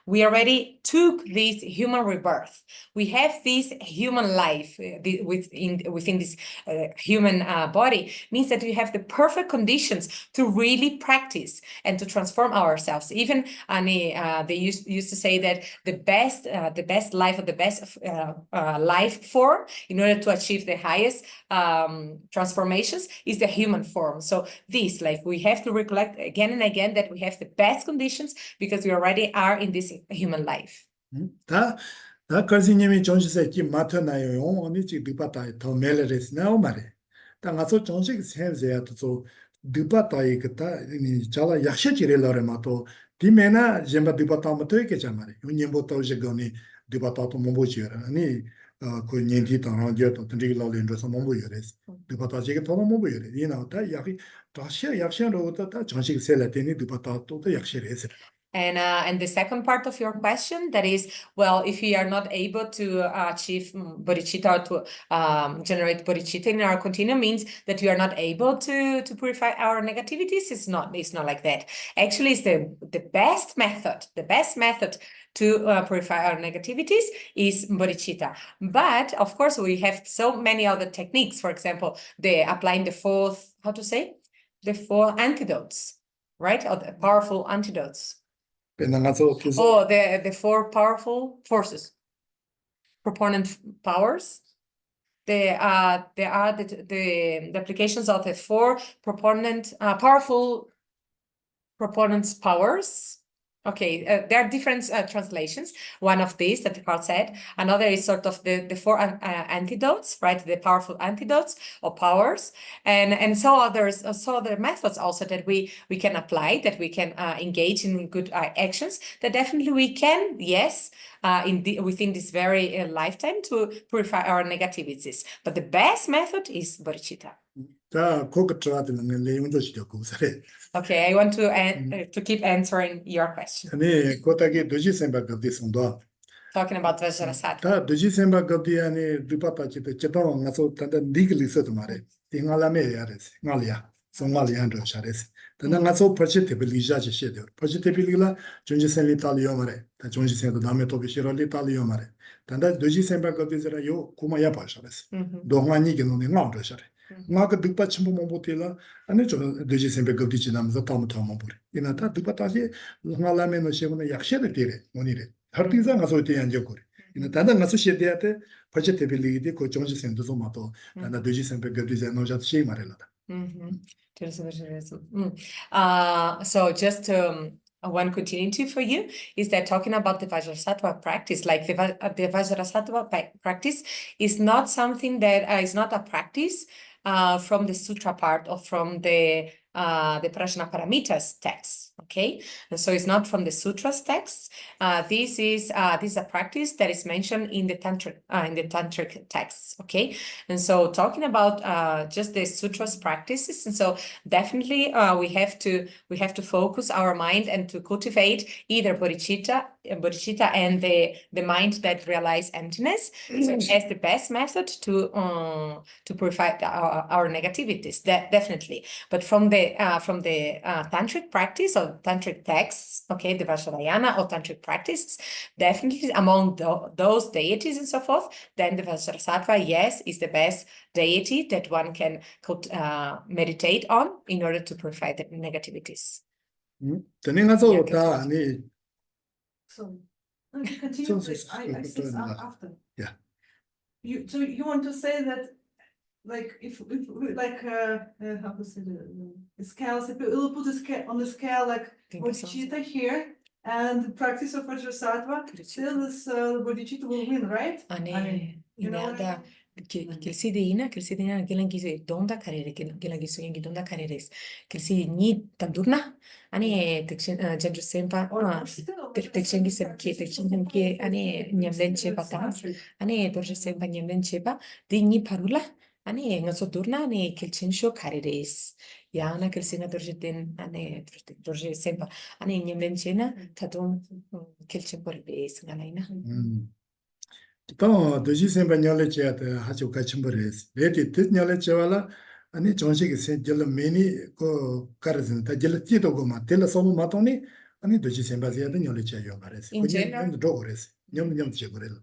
we already took this human rebirth. We have this human life within this human body, means that we have the perfect conditions to really practice and to transform ourselves. Even they used to say that the best life or the best life form in order to achieve the highest transformations is the human form. So this, like, we have to recollect again and again that we have the best conditions because we already are in this human life. 다 걸신님이 정식에 맡아나요. 오늘 지금 디바타에 더 멜레레스 나오 말에. 다 가서 정식 센세야 또 디바타에 그다 이 자라 약셔지래라래 마도 디메나 젬바 디바타마 토이케자 말에. 운님보 토지고니 디바타도 몸보지라. 아니 그 년디 당하게도 드리기 라운드에서 몸보여레스. 디바타지게 더 몸보여레. 이나다 약이 약셔로 다 정식 셀라테니 디바타도 약셔레스. And the second part of your question, that is, well, if we are not able to achieve bodhicitta or to generate bodhicitta in our continuum, means that we are not able to purify our negativities. It's not like that. Actually, it's the best method to purify our negativities is bodhicitta. But of course, we have so many other techniques. For example, applying the four antidotes, right? Or the powerful antidotes. The four powerful forces, proponent powers. There are the applications of the four powerful proponents powers. Okay, there are different translations. One of these that Carl said, another is sort of the four antidotes, right? The powerful antidotes or powers, and so other methods also that we can apply, that we can engage in good actions. That definitely we can, yes, within this very lifetime to purify our negativities. But the best method is bodhicitta. 자, 그거 들어가는 내용도 시켰고, 그래. Okay, I want to keep answering your question. 아니, 그것다기 도시 생각도 있었는데. Talking about Vajrasattva. 다 도시 생각도 아니, 두바타치도 제대로 가서 단다 니글리서도 말해. 띵알라메 야레스. 말이야. 송말이한도 샤레스. 단다 가서 퍼시티빌리자지 셰도. 퍼시티빌리라 존지센리 탈리오 말해. 다 존지센도 다음에 또 비시럴리 탈리오 말해. 단다 도시 생각도 있으라 요 구마야 봐샤레스. 동안이 게노네 나도 샤레. 나가 득바 침부 못해라 아니 저 되지 생각 겁디 지나면서 다음 보리 이나다 득바 다시 나라면은 시험은 약셔를 되래 뭐니래 harting상 가서 때 앉아 거래 이나 다른 가서 시대한테 버젯빌리티 그 정지 생도 좀 맞도 나 되지 생각 겁디 노자 시 말해라다 So just one continuity for you is that talking about the Vajrasattva practice, like the Vajrasattva practice is not something that is not a practice from the sutra part or from the Prajnaparamitas text, okay? And so it's not from the sutras text. This is a practice that is mentioned in the tantric texts, okay? And so talking about just the sutras practices, and so definitely we have to focus our mind and to cultivate either bodhicitta and the mind that realize emptiness as the best method to purify our negativities. That definitely, but from the tantric practice or tantric texts, okay, the Vajrayana or tantric practice, definitely among those deities and so forth, then the Vajrasattva, yes, is the best deity that one can meditate on in order to purify the negativities. So continue, please. I say after. Yeah. So you want to say that, like, if like how to say the scales, if we'll put on the scale like bodhicitta here and the practice of Vajrasattva, still this bodhicitta will win, right? I mean, you know what I mean? Kilsidina gilang gisi donda karere gilang gisu yengi donda kareres kilsi ni tandurna ani tekshin jendro sempa tekshin gi ani nyamlen chepa ta ani dorje sempa nyamlen chepa di ni parula ani ngaso durna ani kilchin sho kareres yana kilsina dorje den ani dorje sempa ani nyamlen chena tadum kilchin poribes ngalaina. 또 도시 생활 제한테 아주 같이 버려서 레디 뜻냐래 제발라 아니 정식이 생절 메니 그 가르진 다 절티도 고마 텔라 소모 마토니 아니 도시 생활 제한테 냐래 제요 말해서 그냥 도그레스 냠냠 제거래다.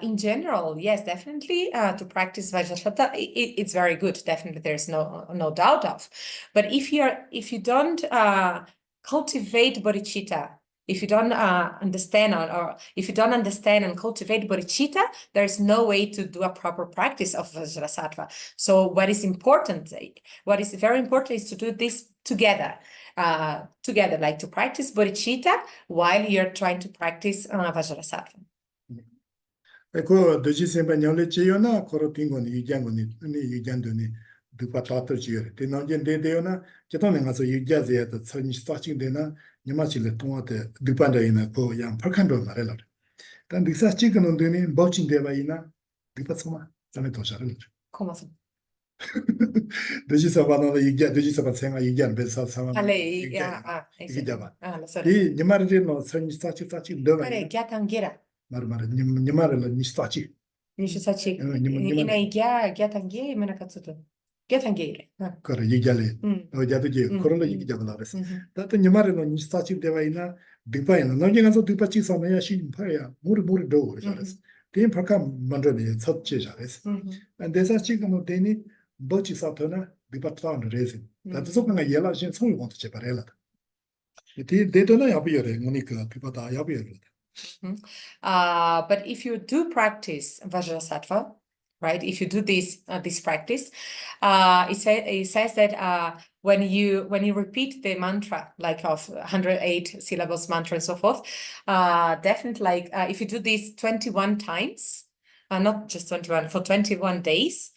In general, yes, definitely to practice Vajrasattva, it's very good. Definitely, there's no doubt of. But if you don't cultivate bodhicitta, if you don't understand or if you don't understand and cultivate bodhicitta, there's no way to do a proper practice of Vajrasattva. So what is very important is to do this together, like to practice bodhicitta while you're trying to practice Vajrasattva. 그 도시 생활 제요나 코로팅고니 이장고니 아니 이장도니 두파타터 지요. 대나겐 대대요나 제도는 가서 유자제야도 선이 스타칭되나 니마실레 통화데 두판데이나 고양 팔칸도 말해라. 단 리사 찍는 데니 버친데바이나 두파소마 잠에 도샤를. 고마워. 도시서 바나나 이게 도시서 생각 얘기한 배사 상황. 이게 잡아. 이 니마르데노 선이 스타칭 너가. 그래, 갸탄게라. 말말 니마르는 니스타치. 니스타치. 이나 이게 갸탄게 메나 카츠도. 갸탄게래. 그래 얘기할래. 어제도지 코로나 얘기 잡아라서. 다또 니마르는 니스타치 되바이나 디파이나 너게 가서 디파치 선이야 신파야. 무르 도 그래서. 된 파카 만들어내 섭제 잘했어. 근데서 지금 되니 버치 사토나 디파트라운 레진. 다도 속가 예라 신 손을 못 제발해라. 데도나 야비여래. 모니까 디파다 야비여래. But if you do practice Vajrasattva, right? If you do this practice, it says that when you repeat the mantra, like of 108 syllables mantra and so forth, definitely like if you do this 21 times, not just 21, for 21 days,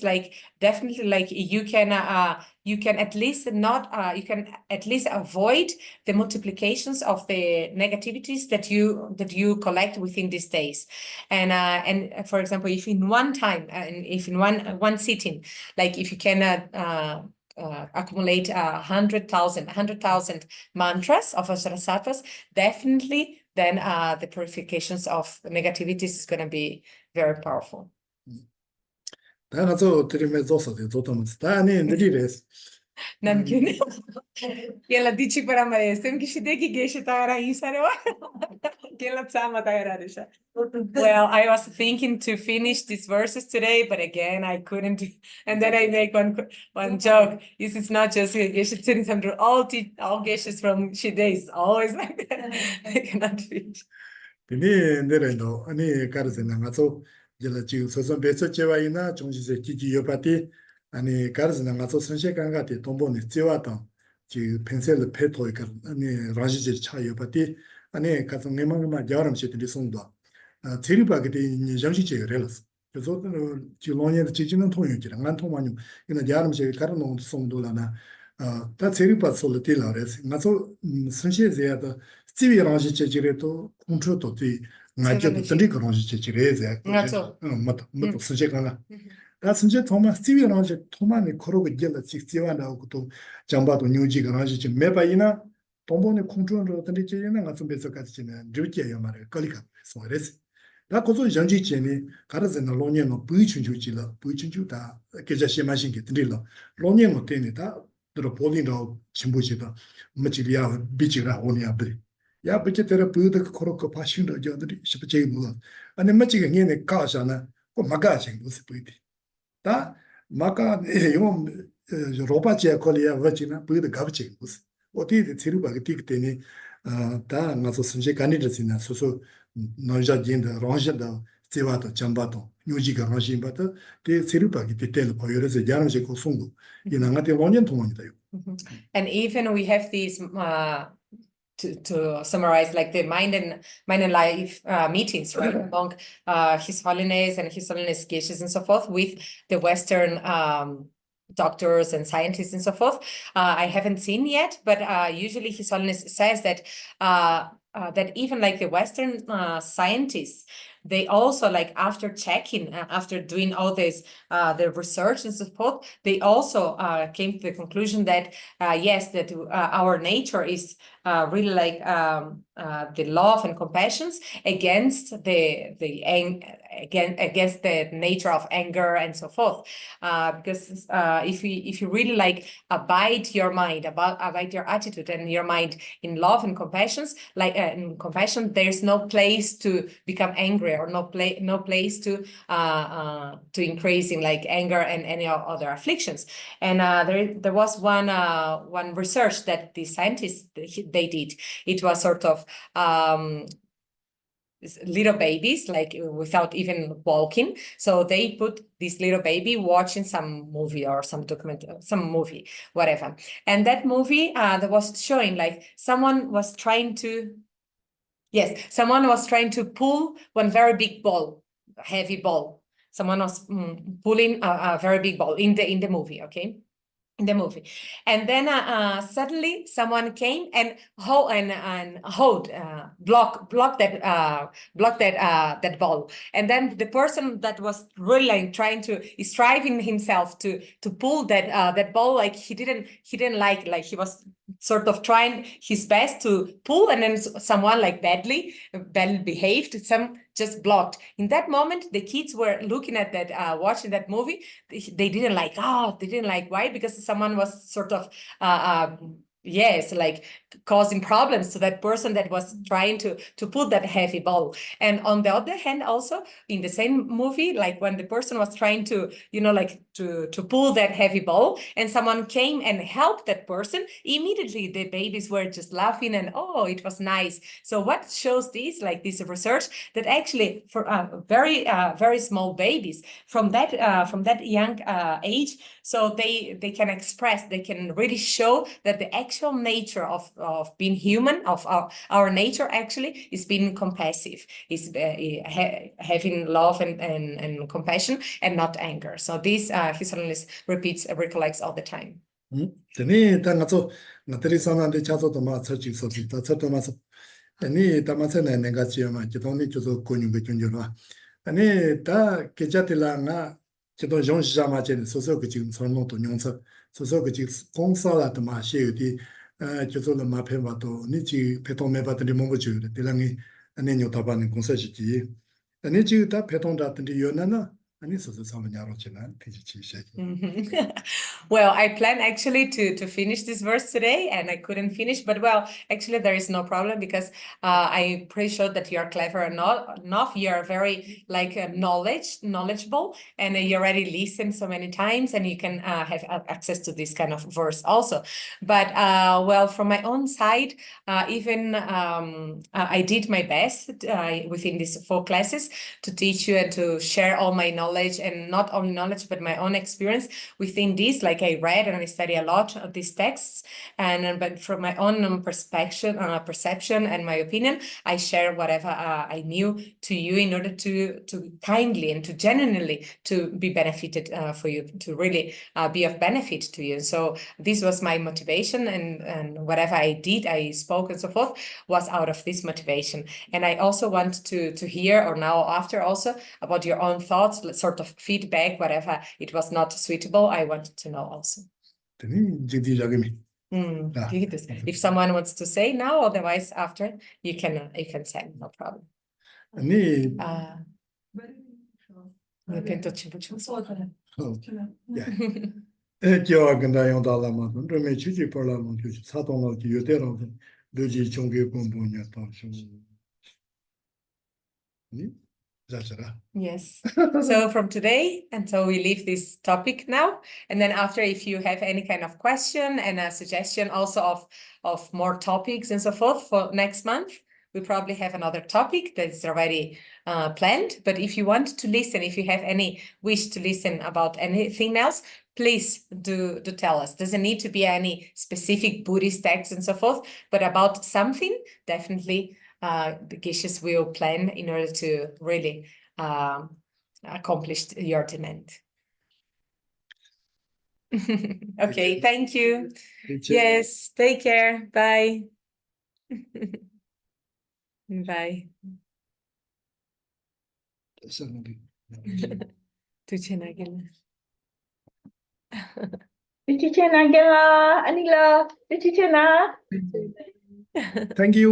like definitely like you can at least not, you can at least avoid the multiplications of the negativities that you collect within these days. And for example, if in one time, and if in one sitting, like if you can accumulate 100,000 mantras of Vajrasattva's, definitely then the purifications of negativities is going to be very powerful. 다가서 드림에 줬어요. 줬다면서. 다니 드리레스. Namgini. Kela dici para maestem ki shideki geshe tara isaro. Kela tsama tara desha. Well, I was thinking to finish these verses today, but again, I couldn't. And then I make one joke. This is not just Geshe Tsering Samdup. All geshes from Shide is always like that. I cannot finish. 비니 내려도 아니 가르스나 가서 이제 지금 소선 배서 제와이나 정시세 기기 여파티 아니 가르스나 가서 선셰간 같이 돈본에 제와다 지 펜셀 페토이까 아니 라지지 차 여파티 아니 가서 내만만 여름시들이 송도 제리바게 된 정시제 rel스 그래서 지론에 지지는 통역이랑 안 통만요 이나 여름시 가르노 송도라나 다 제리바 솔티라레스 가서 선셰제야다 TV rangi chechireto control to the ngajo to trik rangi chechireze mat suje kana da suje thomas TV rangi thomani khorogo gela chichiwa na ko jamba to nyuji rangi che mebaina tombone control ro tande chena ngaso beso ka chena ryuche yamare kalika so res da kozo janji cheni karaze na lonye no buichunju la buichunju da keja shemashin ke tindilo lonye no tene da ro polino chimbuchida machilia bichira onia bri 야 budgetera 부드 코로코 파신도 저들이 싶지 뭐 아니 맞지게 얘네 가잖아 그 마가진 무슨 부디 다 마가 요 로바제 콜이야 버지나 부드 가브지 무슨 어디에 지르바게 틱테니 다 나서 선제 간이르지나 소소 노자진다 롱자다 제와도 잠바도 뉴지가 롱신바도 데 지르바게 디테일 보여서 야르제 고송도 이나가테 원년 동안이다요. And even we have these to summarize, like the mind and life meetings, right, among His Holiness and His Holiness Geshes and so forth, with the Western doctors and scientists and so forth. I haven't seen yet, but usually His Holiness says that that even like the Western scientists, they also, like after checking, after doing all this, the research and so forth, they also came to the conclusion that yes, that our nature is really like the love and compassion against against the nature of anger and so forth. Because if you really like abide your mind, abide your attitude and your mind in love and compassion, like in compassion, there's no place to become angry, or no place to increasing like anger and any other afflictions. And there was one research that the scientists they did. It was sort of little babies, like without even walking. So they put this little baby watching some movie or some movie, whatever. And that movie that was showing like someone was trying to pull one very big ball, heavy ball. Someone was pulling a very big ball in the movie, okay? In the movie, and then suddenly someone came and block that ball, and then the person that was really like striving himself to pull that ball, like he didn't like he was sort of trying his best to pull, and then someone like badly behaved, some just blocked. In that moment, the kids were looking at that, watching that movie. They didn't like, why? Because someone was sort of, like causing problems to that person that was trying to pull that heavy ball. And on the other hand, also in the same movie, like when the person was trying to, to pull that heavy ball, and someone came and helped that person, immediately the babies were just laughing and, oh, it was nice. So what shows this, like this research, that actually for very small babies from that young age, so they can express, they can really show that the actual nature of being human, of our nature actually is being compassive, is having love and compassion and not anger. So this His Holiness recollects all the time. Teni ta ngazo ngatari samande chazo to ma chachi so ta chato ma so. Teni ta ma sene nenga chiya ma chitoni chuzo konyu be chunjo wa. Teni ta kejatila nga chito jong shama chen so so ke ching son no to nyongsa so so ke ching kongsa la to ma she di chuzo la ma phe ma to ni chi phetong me ba de mo bo chu de langi ane nyo ta ba ni kongsa chi ji. Teni chi ta phetong da de yo na na ani so so sama nyaro chena ti chi she. Well, I plan actually to finish this verse today, and I couldn't finish. But well, actually, there is no problem because I'm pretty sure that you are clever enough. You are very knowledgeable, and you already listened so many times, and you can have access to this kind of verse also. But well, from my own side, even I did my best within these 4 classes to teach you and to share all my knowledge, and not only knowledge but my own experience within this. Like I read and I study a lot of these texts, and but from my own perception and my opinion, I share whatever I knew to you in order to kindly and to genuinely to be benefited for you, to really be of benefit to you. So this was my motivation, and whatever I did, I spoke and so forth, was out of this motivation. And I also want to hear, or now after also, about your own thoughts, sort of feedback, whatever it was not suitable, I wanted to know also. If someone wants to say now, otherwise after, you can say, no problem. Yes. So from today, and so we leave this topic now, and then after, if you have any kind of question and a suggestion also of more topics and so forth for next month, we probably have another topic that's already planned. But if you want to listen, if you have any wish to listen about anything else, please do tell us. Doesn't need to be any specific Buddhist text and so forth, but about something, definitely the Geshes will plan in order to really accomplish your demand. Okay, thank you. Yes, take care. Bye. Bye. Anila, Thank you.